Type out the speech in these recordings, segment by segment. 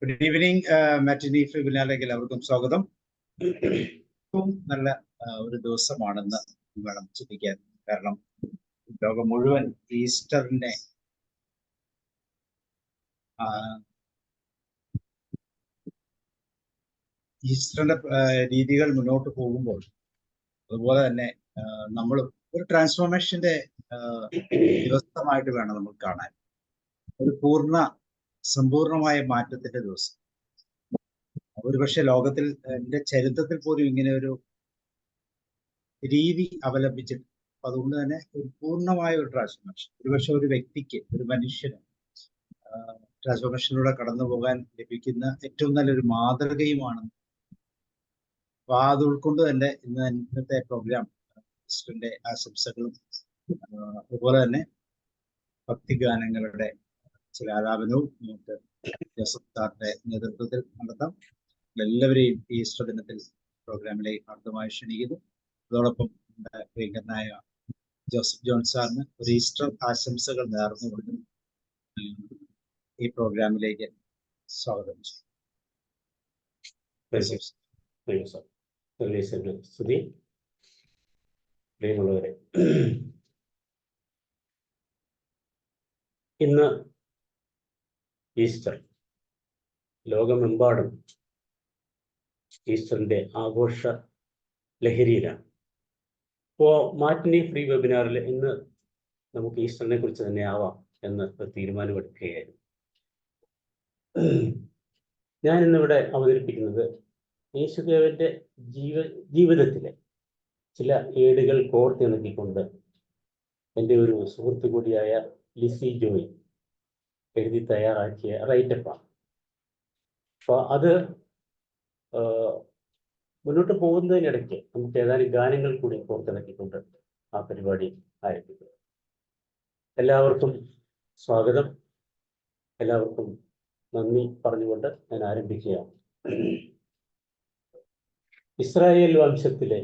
Good evening. മാറ്റിനി വെബിനാറിലേക്ക് എല്ലാവർക്കും സ്വാഗതം. ഏറ്റവും നല്ല ഒരു ദിവസമാണെന്ന് വേണം ചിന്തിക്കാൻ. കാരണം ലോകം മുഴുവൻ ഈസ്റ്ററിന്റെ രീതികൾ മുന്നോട്ട് പോകുമ്പോൾ അതുപോലെ തന്നെ നമ്മൾ ഒരു ട്രാൻസ്ഫോർമേഷന്റെ ദിവസമായിട്ട് വേണം നമ്മൾ കാണാൻ. ഒരു സമ്പൂർണമായ മാറ്റത്തിന്റെ ദിവസം. ഒരുപക്ഷെ ലോകത്തിൽ ചരിത്രത്തിൽ പോലും ഇങ്ങനെ ഒരു രീതി അവലംബിച്ചിട്ട്, അതുകൊണ്ട് തന്നെ ഒരു പൂർണ്ണമായ ഒരു ട്രാൻസ്ഫോർമേഷൻ ഒരുപക്ഷെ ഒരു വ്യക്തിക്ക്, ഒരു മനുഷ്യന് ട്രാൻസ്ഫോർമേഷനിലൂടെ കടന്നു പോകാൻ ലഭിക്കുന്ന ഏറ്റവും നല്ലൊരു മാതൃകയുമാണ്. അപ്പൊ അത് ഉൾക്കൊണ്ട് തന്നെ ഇന്നത്തെ പ്രോഗ്രാം ഈസ്റ്ററിന്റെ ആശംസകളും അതുപോലെ തന്നെ ഭക്തിഗാനങ്ങളുടെ ചില ആലാപനവും നമുക്ക് ജോസഫ് സാറിന്റെ നേതൃത്വത്തിൽ നടത്താം. എല്ലാവരെയും ഈസ്റ്റർ ദിനത്തിൽ പ്രോഗ്രാമിലേക്ക് ഹാർദമായി ക്ഷണിക്കുന്നു. അതോടൊപ്പം പ്രിയങ്കരനായ ജോസഫ് ജോൺ സാറിന് ഒരു ഈസ്റ്റർ ആശംസകൾ നേർന്നുകൊണ്ട് ഈ പ്രോഗ്രാമിലേക്ക് സ്വാഗതം സ്തുതി. പ്രിയമുള്ളവരെ, ഇന്ന് ഈസ്റ്റർ. ലോകമെമ്പാടും ഈസ്റ്ററിന്റെ ആഘോഷ ലഹരിയിലാണ്. ഇപ്പോൾ മാറ്റിനി ഫ്രീ വെബിനാറിൽ ഇന്ന് നമുക്ക് ഈസ്റ്ററിനെ കുറിച്ച് തന്നെ ആവാം എന്ന് തീരുമാനമെടുക്കുകയായിരുന്നു. ഞാൻ ഇന്നിവിടെ അവതരിപ്പിക്കുന്നത് യേശുദേവന്റെ ജീവിതത്തിലെ ചില ഏടുകൾ കോർത്തിണക്കിക്കൊണ്ട് എൻ്റെ ഒരു സുഹൃത്തു കൂടിയായ ലിസി ജോയ് എഴുതി തയ്യാറാക്കിയ റൈറ്റപ്പാണ്. അപ്പോൾ അത് മുന്നോട്ട് പോകുന്നതിനിടയ്ക്ക് നമുക്ക് ഏതാനും ഗാനങ്ങൾ കൂടി കോർത്തിണക്കിക്കൊണ്ട് ആ പരിപാടി ആരംഭിക്കുക. എല്ലാവർക്കും സ്വാഗതം. എല്ലാവർക്കും നന്ദി പറഞ്ഞുകൊണ്ട് ഞാൻ ആരംഭിക്കുകയാണ്. ഇസ്രായേൽ വംശത്തിലെ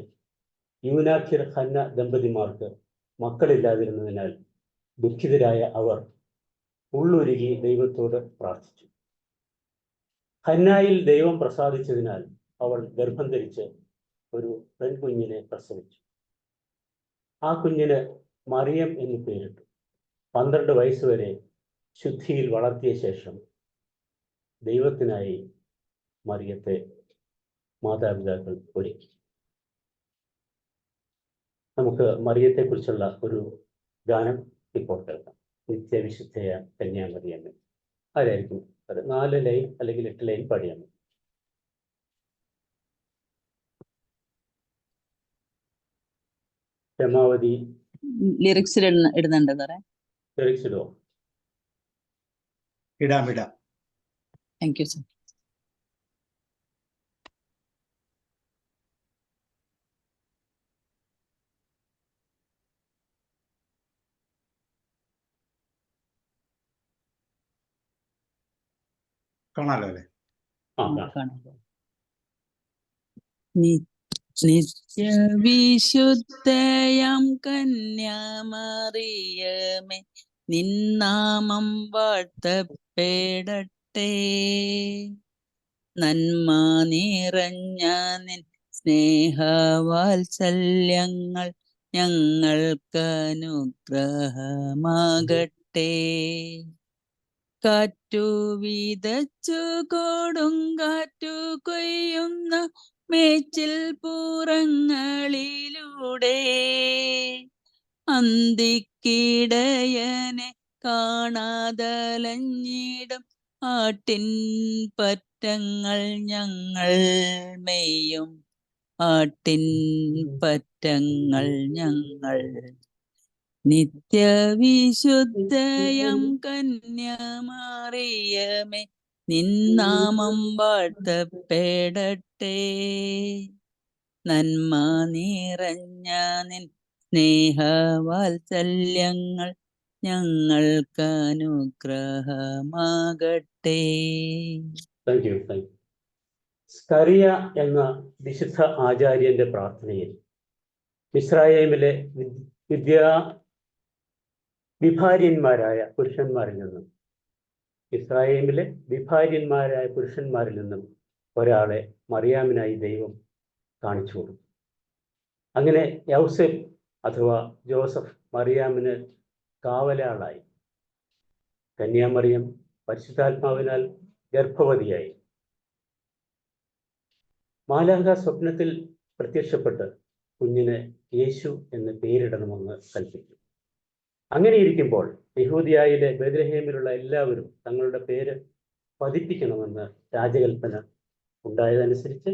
യൂനാഖിർ ഹന്ന ദമ്പതിമാർക്ക് മക്കളില്ലാതിരുന്നതിനാൽ ദുഃഖിതരായ അവർ ഉള്ളുരുകി ദൈവത്തോട് പ്രാർത്ഥിച്ചു. ഹന്നായിൽ ദൈവം പ്രസാദിച്ചതിനാൽ അവൾ ഗർഭം ധരിച്ച് ഒരു പെൺകുഞ്ഞിനെ പ്രസവിച്ചു. ആ കുഞ്ഞിന് മറിയം എന്ന് പേരിട്ടു. 12 വയസ്സുവരെ ശുദ്ധിയിൽ വളർത്തിയ ശേഷം ദൈവത്തിനായി മറിയത്തെ മാതാപിതാക്കൾ ഒരുക്കി. നമുക്ക് മറിയത്തെക്കുറിച്ചുള്ള ഒരു ഗാനം ഇപ്പോൾ കേൾക്കാം. നിത്യവിശുദ്ധയ കന്യാമറിയമ്മേ. ആരായിരിക്കും അത്? 4 ലൈൻ അല്ലെങ്കിൽ 8 ലൈൻ പാടിയാൽ മതി. രമാവതി ലിറിക്സ് ഇടുന്നുണ്ട് സാറേ? ലിറിക്സ് ഇടുമോ? ഇടാം. Thank you sir. കാണാലോ അല്ലേ? നിത്യവിശുദ്ധയാം കന്യാമറിയമേ, നിന്നാമം വാഴ്ത്തപ്പെടട്ടെ. നന്മ നിറഞ്ഞ നിൻ സ്നേഹവാത്സല്യങ്ങൾ ഞങ്ങൾക്കനുഗ്രഹമാകട്ടെ. കാറ്റു വിതച്ചു കൊടുങ്കാറ്റു കൊയ്യുന്ന മേച്ചിൽ പുറങ്ങളിലൂടെ അന്തിക്കിടയനെ കാണാതലഞ്ഞിടും ആട്ടിൻ പറ്റങ്ങൾ ഞങ്ങൾ മെയ്യും. ആട്ടിൻ പറ്റങ്ങൾ ഞങ്ങൾ. നിത്യവിശുദ്ധയം കന്യാമറിയമേ, നിന്നാമം വാഴ്ത്തപ്പെടട്ടെ. നന്മ നിറഞ്ഞ നിൻ സ്നേഹവാത്സല്യങ്ങൾ ഞങ്ങൾക്കനുഗ്രഹമാകട്ടെ. Thank you. സ്കറിയ എന്ന വിശുദ്ധ ആചാര്യന്റെ പ്രാർത്ഥനയിൽ ഇസ്രായേലിലെ വിഭാര്യന്മാരായ പുരുഷന്മാരിൽ നിന്നും ഇസ്രായേലിലെ വിഭാര്യന്മാരായ പുരുഷന്മാരിൽ നിന്നും ഒരാളെ മറിയാമിനായി ദൈവം കാണിച്ചു കൊടുത്തു. അങ്ങനെ യൗസേപ്പ് അഥവാ ജോസഫ് മറിയാമിന് കാവലാളായി. കന്യാമറിയം പരിശുദ്ധാത്മാവിനാൽ ഗർഭവതിയായി. മാലാഖ സ്വപ്നത്തിൽ പ്രത്യക്ഷപ്പെട്ട് കുഞ്ഞിന് യേശു എന്ന് പേരിടണമെന്ന് കൽപ്പിച്ചു. അങ്ങനെ ഇരിക്കുമ്പോൾ യഹൂദിയായിലെ ബേത്ലഹേമിലുള്ള എല്ലാവരും തങ്ങളുടെ പേര് പതിപ്പിക്കണമെന്ന് രാജകൽപ്പന ഉണ്ടായതനുസരിച്ച്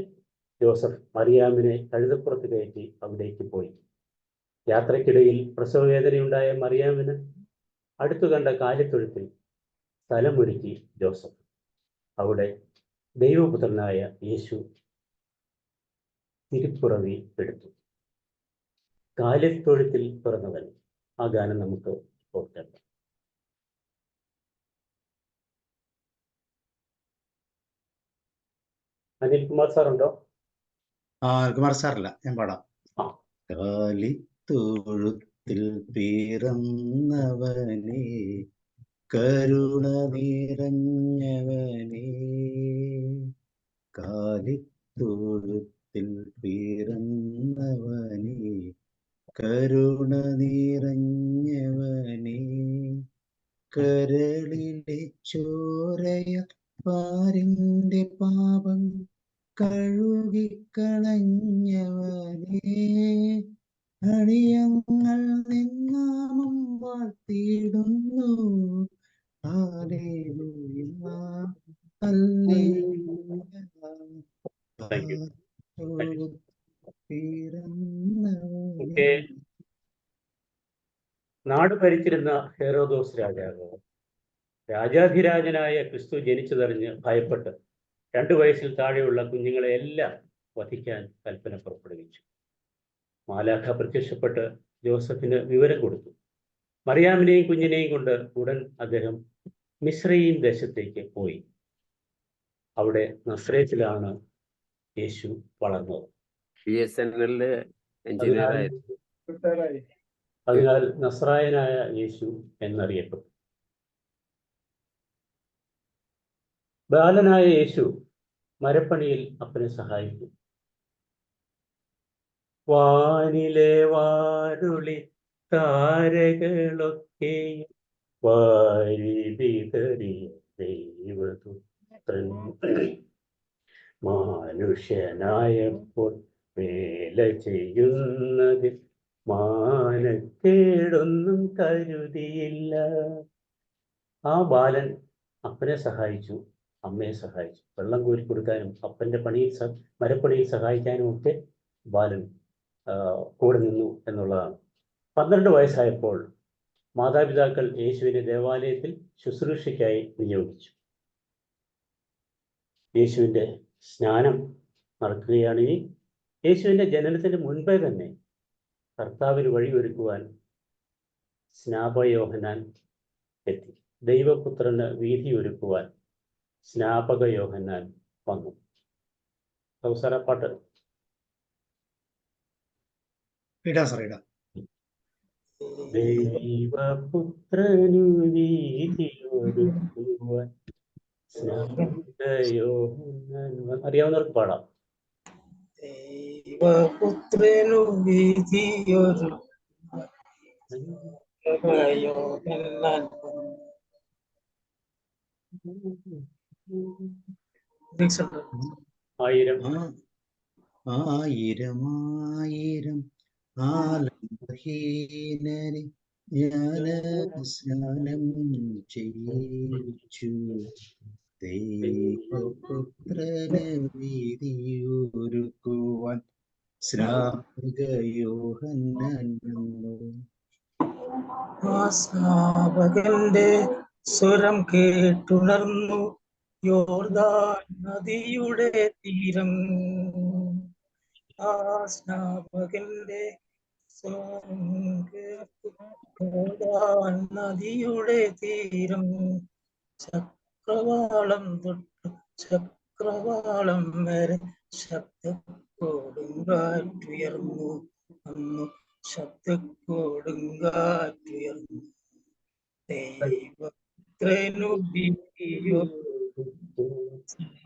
ജോസഫ് മറിയാമിനെ കഴുതപ്പുറത്ത് കയറ്റി അവിടേക്ക് പോയി. യാത്രക്കിടയിൽ പ്രസവവേദനയുണ്ടായ മറിയാമിന് അടുത്തു കണ്ട കാലിത്തൊഴുത്തിൽ സ്ഥലമൊരുക്കി ജോസഫ്. അവിടെ ദൈവപുത്രനായ യേശു തിരുപ്പുറവി എടുത്തു. കാലിത്തൊഴുത്തിൽ പിറന്നവൻ. ആ ഗാനം നമുക്ക് ഇപ്പോൾ കേൾക്കാം. അനിൽകുമാർ സാറുണ്ടോ? കുമാർ സാറല്ല, ഞാൻ പാടാം. കാലിത്തൊഴുത്തിൽ പിറന്നവനേ, കരുണ നിറഞ്ഞവനേ, കാലിത്തൊഴുത്തിൽ പിറന്നവനേ, കരുണ നിറഞ്ഞവനേ, കരളിലെ ചോരയ പാരിന്റെ പാപം കഴുകിക്കളഞ്ഞവനേ, അടിയങ്ങൾ നിന്നാമം വാഴ്ത്തിയിടുന്നു. Hallelujah, hallelujah. ഓക്കെ. നാട് ഭരിച്ചിരുന്ന ഹെരോദോസ് രാജാവ് രാജാധിരാജനായ ക്രിസ്തു ജനിച്ചതറിഞ്ഞ് ഭയപ്പെട്ട് 2 വയസ്സിൽ താഴെയുള്ള കുഞ്ഞുങ്ങളെ എല്ലാം വധിക്കാൻ കൽപ്പന പുറപ്പെടുവിച്ചു. മാലാഖ പ്രത്യക്ഷപ്പെട്ട് ജോസഫിന് വിവരം കൊടുത്തു. മറിയാമിനെയും കുഞ്ഞിനെയും കൊണ്ട് ഉടൻ അദ്ദേഹം മിസ്രയീം ദേശത്തേക്ക് പോയി. അവിടെ നസ്രേത്തിലാണ് യേശു വളർന്നത്. അതിനാൽ നസ്രായനായ യേശു എന്നറിയപ്പെട്ടു. ബാലനായ യേശു മരപ്പണിയിൽ അപ്പനെ സഹായിക്കും. വാനിലെ വാരുളി താരകളൊക്കെയും വാരിവിതറിയ ദൈവപുത്രൻ മനുഷ്യനായപ്പോൾ വേല ചെയ്യുന്നതിൽ മാനക്കേടൊന്നും കരുതിയില്ല. ആ ബാലൻ അപ്പനെ സഹായിച്ചു, അമ്മയെ സഹായിച്ചു. വെള്ളം കോരി കൊടുക്കാനും അപ്പൻ്റെ മരപ്പണിയിൽ സഹായിക്കാനും ഒക്കെ ബാലൻ കൂടെ നിന്നു എന്നുള്ളതാണ്. 12 വയസ്സായപ്പോൾ മാതാപിതാക്കൾ യേശുവിനെ ദേവാലയത്തിൽ ശുശ്രൂഷയ്ക്കായി നിയോഗിച്ചു. യേശുവിൻ്റെ സ്നാനം നടക്കുകയാണ്. ഈ യേശുവിൻ്റെ ജനനത്തിന് മുൻപേ തന്നെ കർത്താവിന് വഴിയൊരുക്കുവാൻ സ്നാപകയോഹന്നാൻ എത്തി. ദൈവപുത്രന് വീതിയൊരുക്കുവാൻ സ്നാപക യോഹന്നാൻ വന്നു. പാട്ട് ദൈവപുത്രനു വീതിയൊരുക്കുവാൻ സ്നാപക യോഹന്നാൻ. അറിയാവുന്നവർക്ക് പാടാം. ദൈവപുത്രനു വീതിയൊരുക്കുവാൻ ആയിരം ആലംബഹീനരെ ജ്ഞാനസ്നാനം ചെയ്യിച്ചു. ദൈവപുത്രന് വീതിയൊരുക്കുവാൻ സ്നാപക യോഹന്നാൻ വന്നു. ആ സ്നാപകന്റെ സ്വരം കേട്ടുണർന്നു യോർദാൻ നദിയുടെ തീരം. ആ സ്നാപകന്റെ സ്വരം കേട്ടു യോർദാൻ നദിയുടെ തീരം. ചക്രവാളം തൊട്ട് ചക്രവാളം വരെ ശബ്ദക്കൊടുങ്കാറ്റുയർന്നു. അന്നു ശബ്ദക്കൊടുങ്കാറ്റുയർന്നു. ക്രനുബിയോ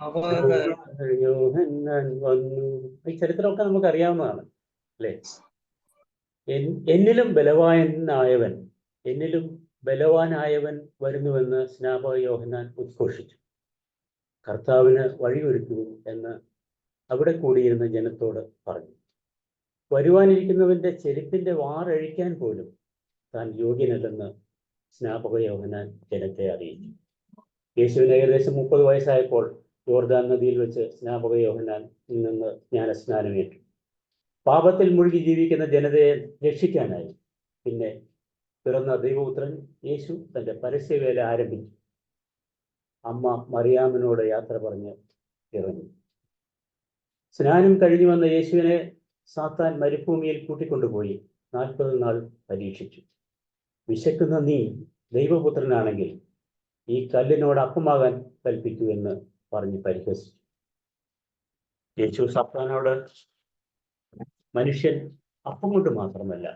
അവക യോഹന്നാൻ വന്നു. ഈ ചരിത്രമൊക്കെ നമുക്ക് അറിയാവുന്നതാണ് അല്ലേ? എന്നിലും ബലവാനായവൻ വരുന്നുവെന്ന് സ്നാപക യോഹന്നാൻ ഉദ്ഘോഷിച്ചു. കർത്താവിന് വഴിയൊരുക്കുവിൻ എന്ന് അവിടെ കൂടിയിരുന്ന ജനത്തോട് പറഞ്ഞു. വരുവാനിരിക്കുന്നവന്റെ ചെരുപ്പിന്റെ വാറഴിക്കാൻ പോലും താൻ യോഗ്യനല്ലെന്ന് സ്നാപക യോഹന്നാൻ ജനത്തെ അറിയിച്ചു. യേശുവിന് ഏകദേശം 30 വയസ്സായപ്പോൾ യോർദാൻ നദിയിൽ വെച്ച് സ്നാപക യോഹന്നാൻ നിന്ന് ജ്ഞാനസ്നാനമേറ്റു. പാപത്തിൽ മുഴുകി ജീവിക്കുന്ന ജനതയെ രക്ഷിക്കാനായി പിന്നെ പിറന്ന ദൈവപുത്രൻ യേശു തന്റെ പരസ്യവേല ആരംഭിച്ചു. അമ്മ മറിയാമിനോട് യാത്ര പറഞ്ഞ് ഇറങ്ങി. സ്നാനം കഴിഞ്ഞു വന്ന യേശുവിനെ സാത്താൻ മരുഭൂമിയിൽ കൂട്ടിക്കൊണ്ടുപോയി 40 നാൾ പരീക്ഷിച്ചു. വിശക്കുന്ന നീ ദൈവപുത്രനാണെങ്കിൽ ഈ കല്ലിനോട് അപ്പമാകാൻ കൽപ്പിക്കൂ എന്ന് പറഞ്ഞ് പരിഹസിച്ചു. യേശു സാത്താനോട് മനുഷ്യൻ അപ്പം കൊണ്ട് മാത്രമല്ല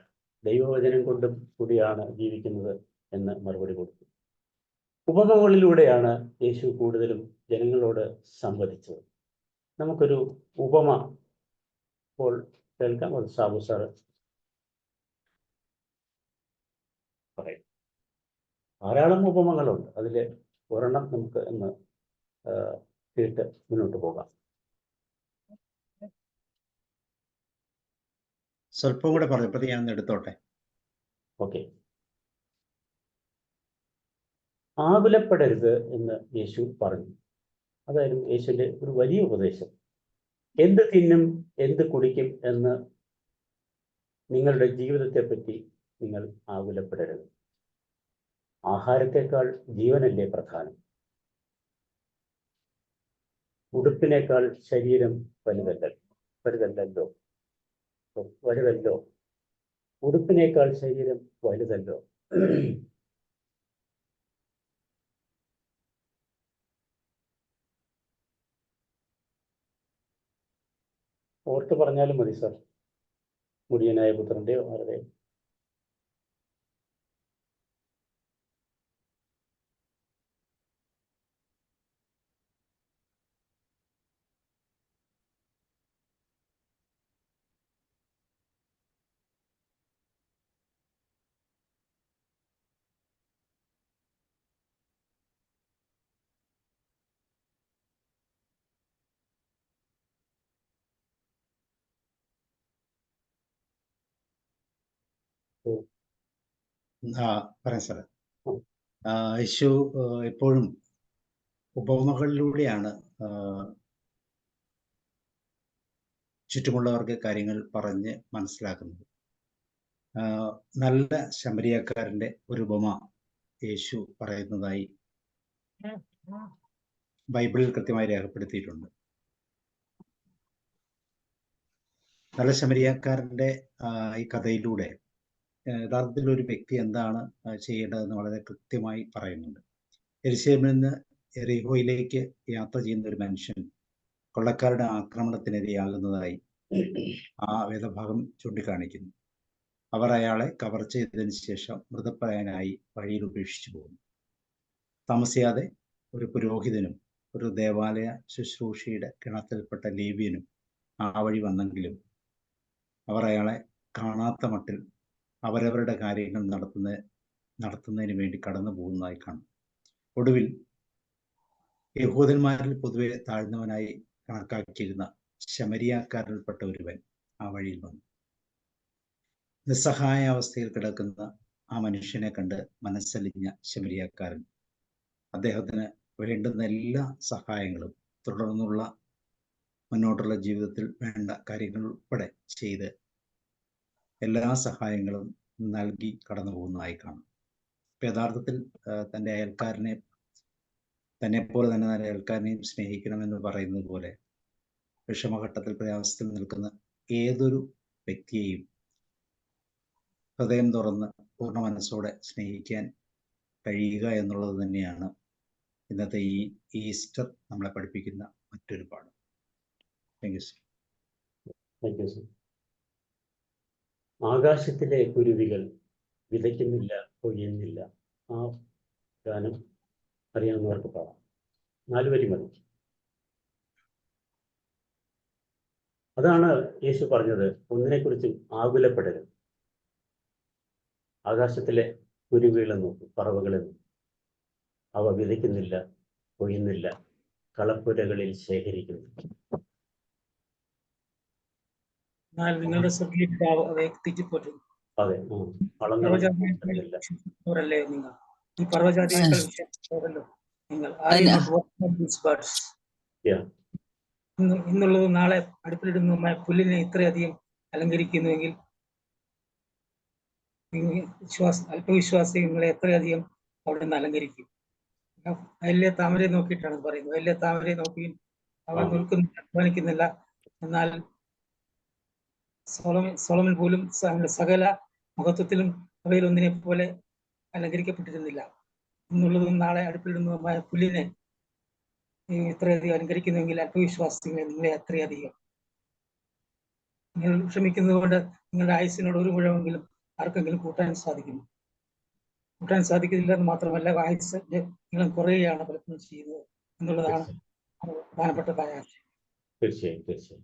ദൈവവചനം കൊണ്ടും കൂടിയാണ് ജീവിക്കുന്നത് എന്ന് മറുപടി കൊടുത്തു. ഉപമകളിലൂടെയാണ് യേശു കൂടുതലും ജനങ്ങളോട് സംവദിച്ചത്. നമുക്കൊരു ഉപമ ഇപ്പോൾ കേൾക്കാം. അത് സാബു സാറ് പറയും. ധാരാളം ഉപമകളുണ്ട്, അതിൽ ഒരെണ്ണം നമുക്ക് ഒന്ന് കേട്ട് മുന്നോട്ട് പോകാം. സ്വല്പം കൂടെ പറഞ്ഞപ്പോൾ ഞാൻ എടുത്തോട്ടെ. ഓക്കെ. ആകുലപ്പെടരുത് എന്ന് യേശു പറഞ്ഞു. അതായിരുന്നു യേശുവിൻ്റെ ഒരു വലിയ ഉപദേശം. എന്ത് തിന്നും എന്ത് കുടിക്കും എന്ന് നിങ്ങളുടെ ജീവിതത്തെ പറ്റി നിങ്ങൾ ആകുലപ്പെടരുത്. ആഹാരത്തെക്കാൾ ജീവനല്ലേ പ്രധാനം? ഉടുപ്പിനേക്കാൾ ശരീരം വലുതല്ലോ. ഉടുപ്പിനേക്കാൾ ശരീരം വലുതല്ലോ. ഓർത്ത് പറഞ്ഞാലും മതി സാർ. മുടിയനായ പുത്രന്റെ ആരുടെ പറയാം സാറേ. യേശു എപ്പോഴും ഉപമകളിലൂടെയാണ് ചുറ്റുമുള്ളവർക്ക് കാര്യങ്ങൾ പറഞ്ഞ് മനസ്സിലാക്കുന്നത്. നല്ല ശമരിയക്കാരൻ്റെ ഒരു ഉപമ യേശു പറയുന്നതായി ബൈബിളിൽ കൃത്യമായി രേഖപ്പെടുത്തിയിട്ടുണ്ട്. നല്ല ശമരിയക്കാരൻ്റെ ഈ കഥയിലൂടെ യഥാർത്ഥത്തിൽ ഒരു വ്യക്തി എന്താണ് ചെയ്യേണ്ടതെന്ന് വളരെ കൃത്യമായി പറയുന്നുണ്ട്. യെരുശലേമിൽ നിന്ന് എറിഹോയിലേക്ക് യാത്ര ചെയ്യുന്ന ഒരു മനുഷ്യൻ കൊള്ളക്കാരുടെ ആക്രമണത്തിനിരയാകുന്നതായി ആ വേദഭാഗം ചൂണ്ടിക്കാണിക്കുന്നു. അവർ അയാളെ കവർ ചെയ്തതിന് ശേഷം മൃതപ്രായനായി വഴിയിൽ ഉപേക്ഷിച്ചു പോകുന്നു. താമസിയാതെ ഒരു പുരോഹിതനും ഒരു ദേവാലയ ശുശ്രൂഷയുടെ ഗണത്തിൽപ്പെട്ട ലേവ്യനും ആ വഴി വന്നെങ്കിലും അവർ അയാളെ കാണാത്ത മട്ടിൽ അവരവരുടെ കാര്യങ്ങൾ നടത്തുന്നതിന് വേണ്ടി കടന്നു പോകുന്നതായി കാണും. ഒടുവിൽ യഹൂദന്മാരിൽ പൊതുവെ താഴ്ന്നവനായി കണക്കാക്കിയിരുന്ന ശമരിയാക്കാരിൽപ്പെട്ട ഒരുവൻ ആ വഴിയിൽ വന്നു. നിസ്സഹായ അവസ്ഥയിൽ കിടക്കുന്ന ആ മനുഷ്യനെ കണ്ട് മനസ്സലിഞ്ഞ ശമരിയാക്കാരൻ അദ്ദേഹത്തിന് വേണ്ടുന്ന എല്ലാ സഹായങ്ങളും തുടർന്നുള്ള മുന്നോട്ടുള്ള ജീവിതത്തിൽ വേണ്ട കാര്യങ്ങൾ ഉൾപ്പെടെ ചെയ്ത് എല്ലാ സഹായങ്ങളും നൽകി കടന്നു പോകുന്നതായി കാണും. യഥാർത്ഥത്തിൽ തൻ്റെ തന്നെപ്പോലെ തന്നെ തൻ്റെ അയൽക്കാരനെയും സ്നേഹിക്കണമെന്ന് പറയുന്നത് പോലെ വിഷമഘട്ടത്തിൽ പ്രയാസത്തിൽ നിൽക്കുന്ന ഏതൊരു വ്യക്തിയെയും ഹൃദയം തുറന്ന് പൂർണ്ണ മനസ്സോടെ സ്നേഹിക്കാൻ കഴിയുക എന്നുള്ളത് തന്നെയാണ് ഇന്നത്തെ ഈ ഈസ്റ്റർ നമ്മളെ പഠിപ്പിക്കുന്ന മറ്റൊരു പാഠം. Thank you sir. Thank you sir. ആകാശത്തിലെ കുരുവികൾ വിതയ്ക്കുന്നില്ല, കൊയ്യുന്നില്ല. ആ ഗാനം അറിയാവുന്നവർക്ക് പാടാം. 4 വരി മതി. അതാണ് യേശു പറഞ്ഞത്, ഒന്നിനെക്കുറിച്ചും ആകുലപ്പെടരുത്. ആകാശത്തിലെ കുരുവികളെ നോക്കും, പറവകളെ നോക്കും. അവ വിതയ്ക്കുന്നില്ല, കൊയ്യുന്നില്ല, കളപ്പുരകളിൽ ശേഖരിക്കുന്നു. എന്നാൽ നിങ്ങളുടെ സ്വർഗീയ പിതാവ് അവയെ തീറ്റിപ്പോറ്റുന്നു. അതെ, പർവ്വജാതികളല്ലേ നിങ്ങൾ? ഈ പർവ്വജാതിയേക്കാൾ വിശേഷമല്ലോ നിങ്ങൾ. ഇന്നുള്ളത് നാളെ അടുപ്പിലിടുന്നതുമായ പുല്ലിനെ ഇത്രയധികം അലങ്കരിക്കുന്നുവെങ്കിൽ അല്പവിശ്വാസി നിങ്ങളെ എത്രയധികം അവിടെ നിന്ന് അലങ്കരിക്കും. വലിയ താമരയെ നോക്കിയിട്ടാണ് പറയുന്നത്. വലിയ താമരയെ നോക്കി അവൻ നിൽക്കുന്നില്ല, അധ്വാനിക്കുന്നില്ല. എന്നാൽ സോളമൻ പോലും സകല മഹത്വത്തിലും അവയിൽ ഒന്നിനെ പോലെ അലങ്കരിക്കപ്പെട്ടിരുന്നില്ല. ഇന്നുള്ളതും നാളെ അടുപ്പിലിടുന്നതുമായ പുല്ലിനെ ഇത്രയധികം അലങ്കരിക്കുന്നുവെങ്കിൽ അല്പവിശ്വാസികളെ നിങ്ങളെ അത്രയധികം. നിങ്ങൾ ക്ഷമിക്കുന്നത് കൊണ്ട് നിങ്ങളുടെ ആയുസ്സിനോട് ഒരു മുഴമെങ്കിലും ആർക്കെങ്കിലും കൂട്ടാൻ സാധിക്കുന്നില്ല എന്ന് മാത്രമല്ല, ആയുസ് നിങ്ങൾ കുറയുകയാണ് പലപ്പോഴും ചെയ്യുന്നത് എന്നുള്ളതാണ് പ്രധാനപ്പെട്ട ആശയം. തീർച്ചയായും തീർച്ചയായും.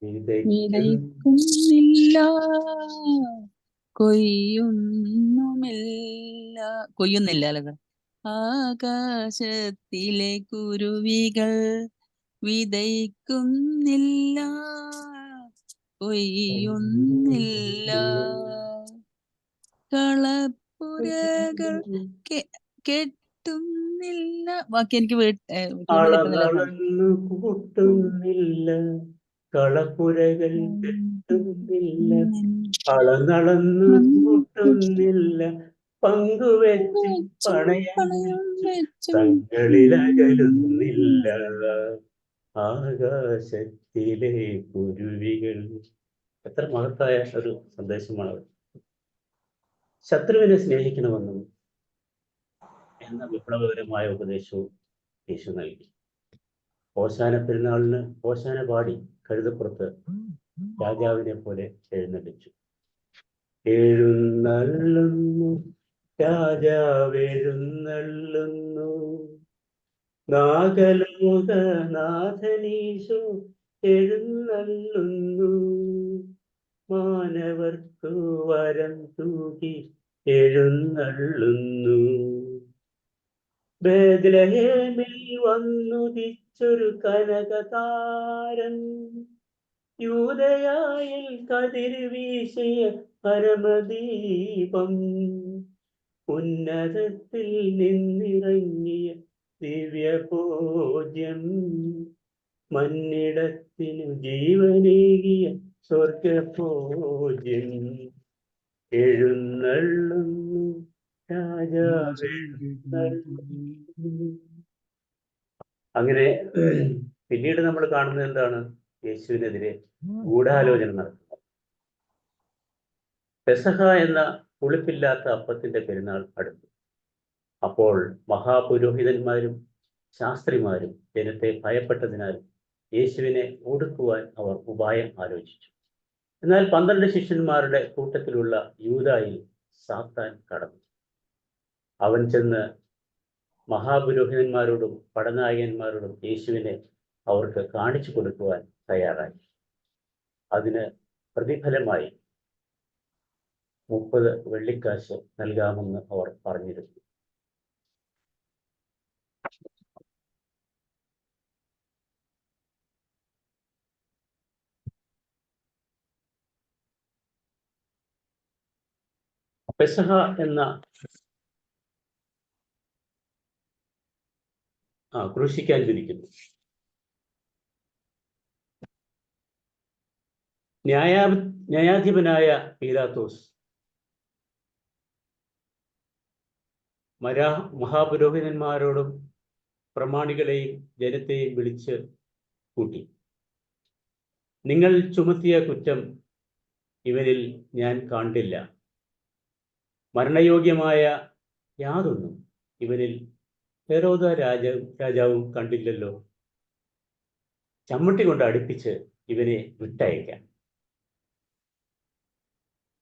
വിതയ്ക്കുന്നില്ല, കൊയ്യുന്നില്ല അല്ലത്. ആകാശത്തിലെ കുരുവികൾ വിതയ്ക്കുന്നില്ല, കൊയ്യുന്നില്ല, കളപ്പുരകൾ കെട്ടുന്നില്ല. ബാക്കി എനിക്ക് കൂട്ടുന്നില്ല, കളപ്പുരകൾ കെട്ടുന്നില്ല, അളന്നളന്നു കൂട്ടുന്നില്ല, പങ്കുവെച്ച് പണയം തങ്ങളിലകലുന്നില്ല. ആകാശത്തിലെ കുരുവികൾ. എത്ര മഹത്തായ ഒരു സന്ദേശമാണ്. ശത്രുവിനെ സ്നേഹിക്കണമെന്നും എന്ന വിപ്ലവകരമായ ഉപദേശവും യേശു നൽകി. ഓശാന പെരുന്നാളിന് ഓശാന പാടി കഴുതപ്പുറത്ത് രാജാവിനെ പോലെ എഴുന്നള്ളിച്ചു. എഴുന്നള്ളുന്നു രാജാവെഴുന്നള്ളുന്നു, നാഗലോകനാഥനീശു എഴുന്നള്ളുന്നു, മാനവർക്കു വരം തൂകി എഴുന്നള്ളുന്നു. ബേത്ലഹേമിൽ വന്നുദിച്ചൊരു കനകതാരൻ, യൂദയായിൽ കതിർ വീശിയ പരമദീപം, ഉന്നതത്തിൽ നിന്നിറങ്ങിയ ദിവ്യഭോജ്യം, മന്നിടത്തിനു ജീവനേകിയ സ്വർഗഭോജ്യം. എഴുന്നള്ളുന്നു രാജാവെഴുന്നള്ളുന്നു. അങ്ങനെ പിന്നീട് നമ്മൾ കാണുന്നത് എന്താണ്? യേശുവിനെതിരെ ഗൂഢാലോചന നടത്തുന്നത്. പെസഹ എന്ന പുളിപ്പില്ലാത്ത അപ്പത്തിന്റെ പെരുന്നാൾ അടുത്തു. അപ്പോൾ മഹാപുരോഹിതന്മാരും ശാസ്ത്രിമാരും ജനത്തെ ഭയപ്പെട്ടതിനാൽ യേശുവിനെ ഒടുക്കുവാൻ അവർ ഉപായം ആലോചിച്ചു. എന്നാൽ 12 ശിഷ്യന്മാരുടെ കൂട്ടത്തിലുള്ള യൂദായിൽ സാത്താൻ കടന്നു. അവൻ ചെന്ന് മഹാപുരോഹിതന്മാരോടും പടനായകന്മാരോടും യേശുവിനെ അവർക്ക് കാണിച്ചു കൊടുക്കുവാൻ തയ്യാറായി. അതിന് പ്രതിഫലമായി 30 വെള്ളിക്കാശ് നൽകാമെന്ന് അവർ പറഞ്ഞിരുന്നു. പെസഹ എന്ന ക്രൂശിക്കാൻ വിധിക്കുന്നു. ന്യായാധിപനായ പീലാത്തോസ് മഹാപുരോഹിതന്മാരോടും പ്രമാണികളെയും ജനത്തെയും വിളിച്ച് കൂട്ടി, നിങ്ങൾ ചുമത്തിയ കുറ്റം ഇവനിൽ ഞാൻ കണ്ടില്ല. മരണയോഗ്യമായ യാതൊന്നും ഇവനിൽ ഹെരോദ രാജാവും കണ്ടില്ലല്ലോ. ചമ്മട്ടി കൊണ്ട് അടുപ്പിച്ച് ഇവനെ വിട്ടയക്കാം.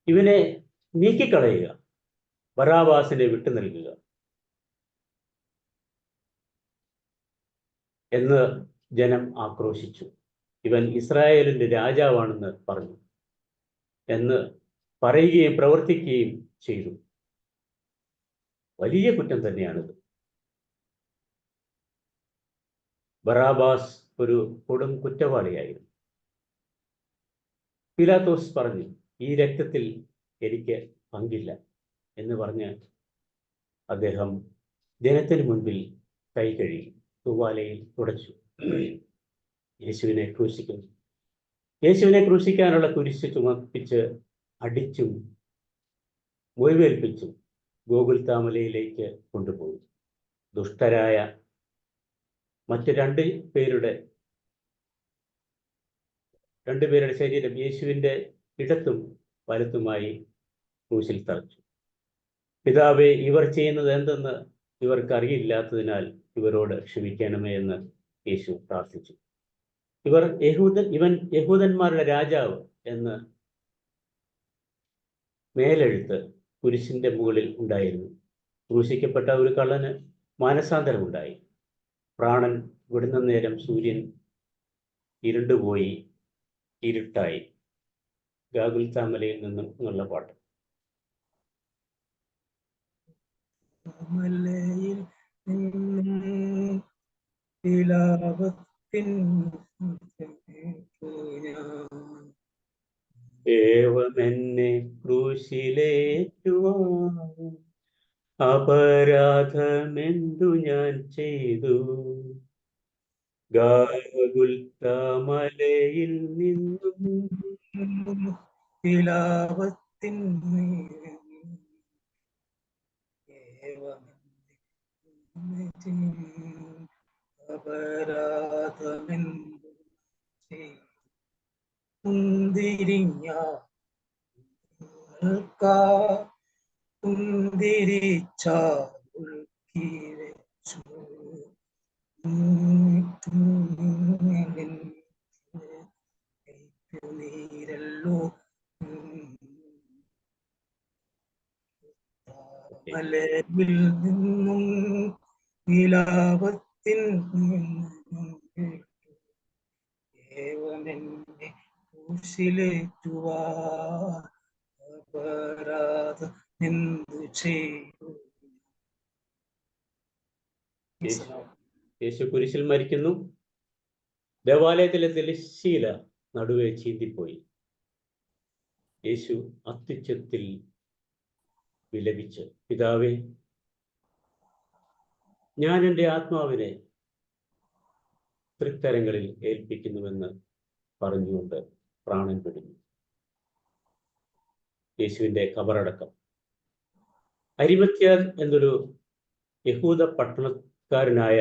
ഇവനെ നീക്കിക്കളയുക, ബറാബാസിനെ വിട്ടു നൽകുക എന്ന് ജനം ആക്രോശിച്ചു. ഇവൻ ഇസ്രായേലിന്റെ രാജാവാണെന്ന് പറഞ്ഞു എന്ന് പറയുകയും പ്രവർത്തിക്കുകയും ചെയ്തു. വലിയ കുറ്റം തന്നെയാണിത്. ബറാബാസ് ഒരു കൊടും കുറ്റവാളിയായിരുന്നു. പീലാത്തോസ് പറഞ്ഞു, ഈ രക്തത്തിൽ എനിക്ക് പങ്കില്ല എന്ന് പറഞ്ഞ് അദ്ദേഹം ജനത്തിന് മുൻപിൽ കൈ കഴുകി തൂവാലയിൽ തുടച്ചു. യേശുവിനെ ക്രൂശിക്കുന്നു. യേശുവിനെ ക്രൂശിക്കാനുള്ള കുരിശ് ചുമപ്പിച്ച് അടിച്ചും മുറിവേൽപ്പിച്ചും ഗോകുൽത്താമലയിലേക്ക് കൊണ്ടുപോയി. ദുഷ്ടരായ മറ്റ് രണ്ടുപേരുടെ ശരീരം യേശുവിൻ്റെ ഇടത്തും വലത്തുമായി ക്രൂശിൽ തറച്ചു. പിതാവേ, ഇവർ ചെയ്യുന്നത് എന്തെന്ന് ഇവർക്ക് അറിയില്ലാത്തതിനാൽ ഇവരോട് ക്ഷമിക്കണമേ എന്ന് യേശു പ്രാർത്ഥിച്ചു. ഇവൻ യഹൂദന്മാരുടെ രാജാവ് എന്ന് മേലെഴുത്ത് കുരിശിന്റെ മുകളിൽ ഉണ്ടായിരുന്നു. ക്രൂശിക്കപ്പെട്ട ഒരു കള്ളന് മാനസാന്തരമുണ്ടായി. പ്രാണൻ വിടുന്ന നേരം സൂര്യൻ ഇരുണ്ടുപോയി, ഇരുട്ടായി. ഗോകുൽത്താമലയിൽ നിന്നും എന്നുള്ള പാട്ട്. മലയിൽ നിന്നും വിലാപത്തിൻ ഏവമെന്നെ ക്രൂശിലേറ്റുവാൻ അപരാധമെന്തു ഞാൻ ചെയ്തു? ഗോകുൽത്താമലയിൽ നിന്നും വിലാപത്തിൻ അപരാധമെന്തു കുന്തിരിഞ്ഞ കുന്തിരിച്ച ഉൾക്കി വെച്ചു നീരല്ലോ മലയിൽ നിന്നും വിലാപത്തിൻ ഏവമെന്നെ ക്രൂശിലേറ്റുവാൻ അപരാധമെന്തു ചെയ്തു? യേശു കുരിശിൽ മരിക്കുന്നു. ദേവാലയത്തിലെ തിരശ്ശീല നടുവെ ചീന്തിപ്പോയി. യേശു അത്യുച്ചത്തിൽ വിലപിച്ച്, പിതാവേ, ഞാൻ എൻ്റെ ആത്മാവിനെ തൃക്കരങ്ങളിൽ ഏൽപ്പിക്കുന്നുവെന്ന് പറഞ്ഞുകൊണ്ട് പ്രാണൻ പിടിഞ്ഞു. യേശുവിൻ്റെ ഖബറടക്കം. അരിമത്യ എന്നൊരു യഹൂദ പട്ടണക്കാരനായ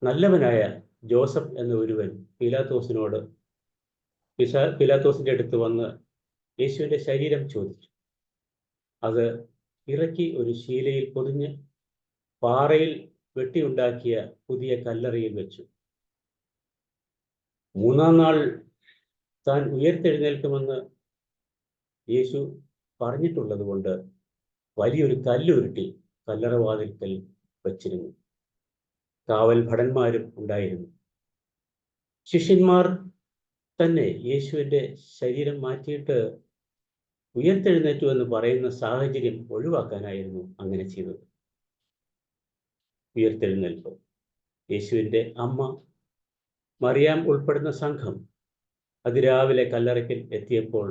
നല്ലവനായ ജോസഫ് എന്ന ഒരുവൻ പീലാത്തോസിന്റെ അടുത്ത് വന്ന് യേശുവിൻ്റെ ശരീരം ചോദിച്ചു. അത് ഇറക്കി ഒരു ശീലയിൽ പൊതിഞ്ഞ് പാറയിൽ വെട്ടിയുണ്ടാക്കിയ പുതിയ കല്ലറയിൽ വെച്ചു. 3-ാം നാൾ താൻ ഉയർത്തെഴുന്നേൽക്കുമെന്ന് യേശു പറഞ്ഞിട്ടുള്ളത് കൊണ്ട് വലിയൊരു കല്ലുരുട്ടി കല്ലറവാതിൽക്കൽ വച്ചിരുന്നു. കാവൽ ഭടന്മാരും ഉണ്ടായിരുന്നു. ശിഷ്യന്മാർ തന്നെ യേശുവിൻ്റെ ശരീരം മാറ്റിയിട്ട് ഉയർത്തെഴുന്നേറ്റു എന്ന് പറയുന്ന സാഹചര്യം ഒഴിവാക്കാനായിരുന്നു അങ്ങനെ ചെയ്തത്. ഉയർത്തെഴുന്നേൽപ്പ്. യേശുവിൻ്റെ അമ്മ മറിയാം ഉൾപ്പെടുന്ന സംഘം അതിരാവിലെ കല്ലറയ്ക്കൽ എത്തിയപ്പോൾ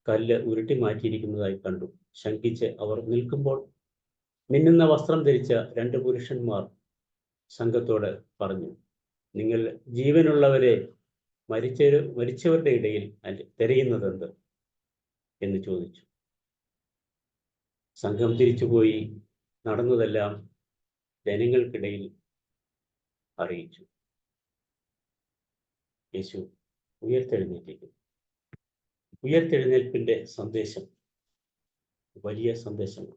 കല്ല് ഉരുട്ടി മാറ്റിയിരിക്കുന്നതായി കണ്ടു. ശങ്കിച്ച് അവർ നിൽക്കുമ്പോൾ മിന്നുന്ന വസ്ത്രം ധരിച്ച 2 പുരുഷന്മാർ സംഘത്തോട് പറഞ്ഞു, നിങ്ങൾ ജീവനുള്ളവരെ മരിച്ചവരുടെ ഇടയിൽ തിരയുന്നതെന്ത് എന്ന് ചോദിച്ചു. സംഘം തിരിച്ചുപോയി നടന്നതെല്ലാം ജനങ്ങൾക്കിടയിൽ അറിയിച്ചു. യേശു ഉയർത്തെഴുന്നേറ്റിരിക്കുന്നു. ഉയർത്തെഴുന്നേൽപ്പിന്റെ സന്ദേശം വലിയ സന്ദേശമാണ്.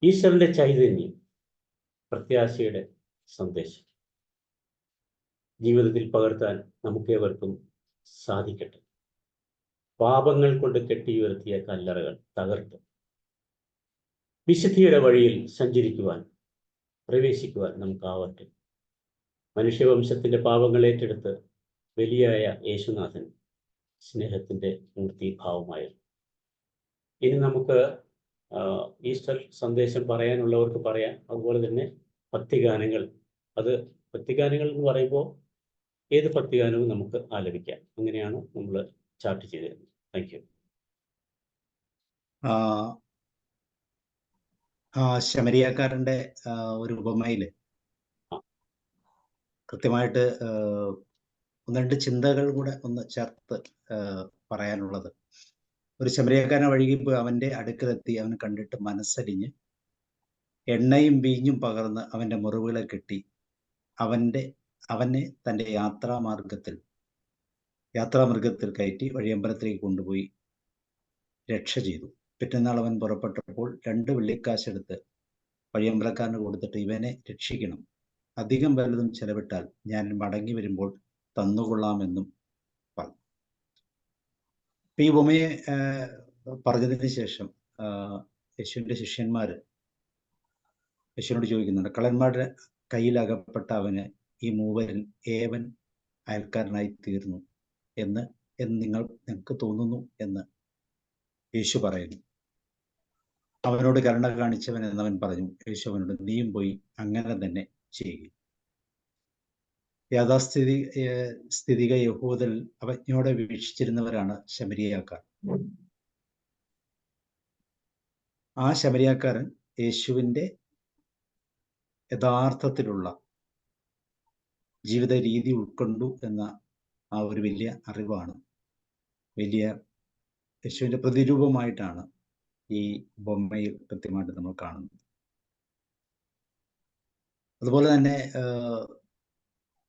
ഈശ്വരന്റെ ചൈതന്യം, പ്രത്യാശയുടെ സന്ദേശം ജീവിതത്തിൽ പകർത്താൻ നമുക്കേവർക്കും സാധിക്കട്ടെ. പാപങ്ങൾ കൊണ്ട് കെട്ടിയുയർത്തിയ കല്ലറകൾ തകർത്ത് വിശുദ്ധിയുടെ വഴിയിൽ സഞ്ചരിക്കുവാൻ, പ്രവേശിക്കുവാൻ നമുക്കാവട്ടെ. മനുഷ്യവംശത്തിന്റെ പാപങ്ങൾ ഏറ്റെടുത്ത് വലിയായ യേശുനാഥൻ സ്നേഹത്തിന്റെ മൂർത്തിഭാവമായിരുന്നു. ഇനി നമുക്ക് ഈസ്റ്റർ സന്ദേശം പറയാനുള്ളവർക്ക് പറയാം. അതുപോലെ തന്നെ ഭക്തിഗാനങ്ങൾ, അത് ഭക്തിഗാനങ്ങൾ എന്ന് പറയുമ്പോൾ ഏത് ഭക്തിഗാനവും നമുക്ക് ആലപിക്കാം. അങ്ങനെയാണ് നമ്മൾ ചാർട്ട് ചെയ്തിരുന്നത്. Thank you. ശമരിയാക്കാരന്റെ ഒരു ഉപമയില് കൃത്യമായിട്ട് ഒന്ന് രണ്ട് ചിന്തകൾ കൂടെ ഒന്ന് ചേർത്ത് പറയാനുള്ളത്. ഒരു ശമരിയാക്കാരനെ വഴികിപ്പോൾ അവന്റെ അടുക്കലെത്തി അവനെ കണ്ടിട്ട് മനസ്സരിഞ്ഞ് എണ്ണയും വീഞ്ഞും പകർന്ന് അവന്റെ മുറിവുകളെ കെട്ടി അവനെ തൻ്റെ യാത്രാമൃഗത്തിൽ കയറ്റി വഴിയമ്പലത്തിലേക്ക് കൊണ്ടുപോയി രക്ഷ ചെയ്തു. പിറ്റന്നാൾ അവൻ പുറപ്പെട്ടപ്പോൾ 2 വെള്ളിക്കാശെടുത്ത് വഴിയമ്പലക്കാരന് കൊടുത്തിട്ട്, ഇവനെ രക്ഷിക്കണം, അധികം വല്ലതും ചെലവിട്ടാൽ ഞാൻ മടങ്ങി വരുമ്പോൾ തന്നുകൊള്ളാമെന്നും പറഞ്ഞു. ഈ ഉപമയെ പറഞ്ഞതിന് ശേഷം യേശുവിൻ്റെ ശിഷ്യന്മാർ യേശുവിനോട് ചോദിക്കുന്നുണ്ട്, കള്ളന്മാരുടെ കയ്യിൽ അകപ്പെട്ട അവന് ഈ മൂവരിൽ ഏവൻ അയൽക്കാരനായി തീർന്നു എന്ന് നിങ്ങൾക്ക് തോന്നുന്നു എന്ന് യേശു പറയുന്നു. അവനോട് കരുണ കാണിച്ചവൻ എന്നവൻ പറഞ്ഞു. യേശു അവനോട്, നീയും പോയി അങ്ങനെ തന്നെ ചെയ്യുക. യാഥാസ്ഥിതിക യഹൂദൽ അവജ്ഞയോടെ വീക്ഷിച്ചിരുന്നവരാണ് ശമരിയാക്കാർ. ആ ശമരിയാക്കാരൻ യേശുവിൻ്റെ യഥാർത്ഥത്തിലുള്ള ജീവിത രീതി ഉൾക്കൊണ്ടു എന്ന ആ ഒരു വലിയ അറിവാണ്, വലിയ യേശുവിൻ്റെ പ്രതിരൂപമായിട്ടാണ് ഈ ബൊമ്മയിൽ കൃത്യമായിട്ട് നമ്മൾ കാണുന്നത്. അതുപോലെ തന്നെ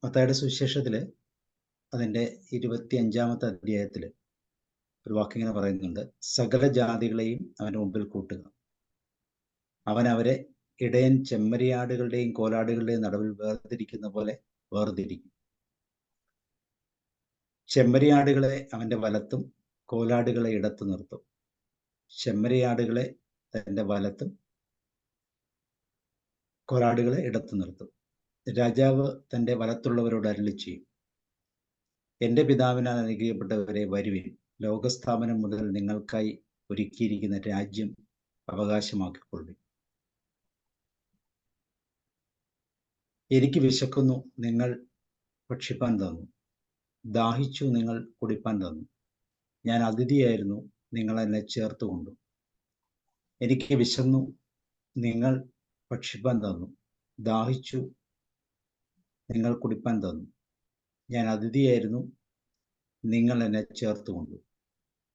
മത്തായിയുടെ സുവിശേഷത്തിൽ അതിൻ്റെ 25-ാമത്തെ അധ്യായത്തിൽ ഒരു വാക്കിങ്ങനെ പറയുന്നുണ്ട്, സകല ജാതികളെയും അവൻ്റെ മുമ്പിൽ കൂട്ടുക, അവൻ അവരെ ഇടയൻ ചെമ്മരിയാടുകളുടെയും കോലാടുകളുടെയും നടുവിൽ വേർതിരിക്കുന്ന പോലെ വേർതിരിക്കും. ചെമ്മരിയാടുകളെ അവൻ്റെ വലത്തും കോലാടുകളെ ഇടത്തു നിർത്തും. ചെമ്മരിയാടുകളെ തൻ്റെ വലത്തും കോലാടുകളെ ഇടത്തു നിർത്തും. രാജാവ് തൻ്റെ വലത്തുള്ളവരോട് അരുളി ചെയ്യും, എൻ്റെ പിതാവിനാൽ അനുഗ്രഹിക്കപ്പെട്ടവരെ വരുവിൻ, ലോകസ്ഥാപനം മുതൽ നിങ്ങൾക്കായി ഒരുക്കിയിരിക്കുന്ന രാജ്യം അവകാശമാക്കിക്കൊള്ളുവിൻ. എനിക്ക് വിശക്കുന്നു, നിങ്ങൾ ഭക്ഷിപ്പാൻ തന്നു, ദാഹിച്ചു, നിങ്ങൾ കുടിപ്പാൻ തന്നു, ഞാൻ അതിഥിയായിരുന്നു, നിങ്ങൾ എന്നെ ചേർത്തുകൊണ്ടു. എനിക്ക് വിശന്നു, നിങ്ങൾ ഭക്ഷിപ്പാൻ തന്നു, ദാഹിച്ചു, നിങ്ങൾ കുടിപ്പാൻ തന്നു, ഞാൻ അതിഥിയായിരുന്നു, നിങ്ങൾ എന്നെ ചേർത്തുകൊണ്ടു.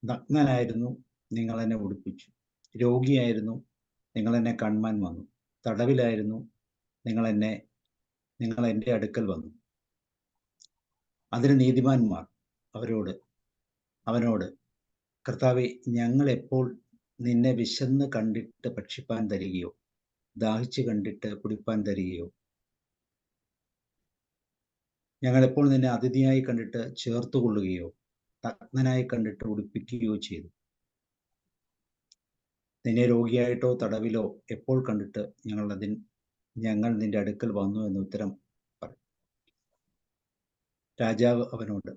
നഗ്നനായിരുന്നു, നിങ്ങൾ എന്നെ ഉടുപ്പിച്ചു, രോഗിയായിരുന്നു, നിങ്ങൾ എന്നെ കാണുവാൻ വന്നു, തടവിലായിരുന്നു, നിങ്ങൾ എൻ്റെ അടുക്കൽ വന്നു. അതിന് നീതിമാന്മാർ അവനോട്, കർത്താവേ, ഞങ്ങൾ എപ്പോൾ നിന്നെ വിശന്ന് കണ്ടിട്ട് ഭക്ഷിപ്പാൻ തരികയോ ദാഹിച്ച് കണ്ടിട്ട് കുടിപ്പാൻ തരികയോ, ഞങ്ങളെപ്പോൾ നിന്നെ അതിഥിയായി കണ്ടിട്ട് ചേർത്തുകൊള്ളുകയോ നഗ്നനായി കണ്ടിട്ട് ഉടുപ്പിക്കുകയോ ചെയ്തു? നിന്നെ രോഗിയായിട്ടോ തടവിലോ എപ്പോൾ കണ്ടിട്ട് ഞങ്ങൾ നിന്റെ അടുക്കൽ വന്നു എന്ന് ഉത്തരം പറയും. രാജാവ് അവനോട്,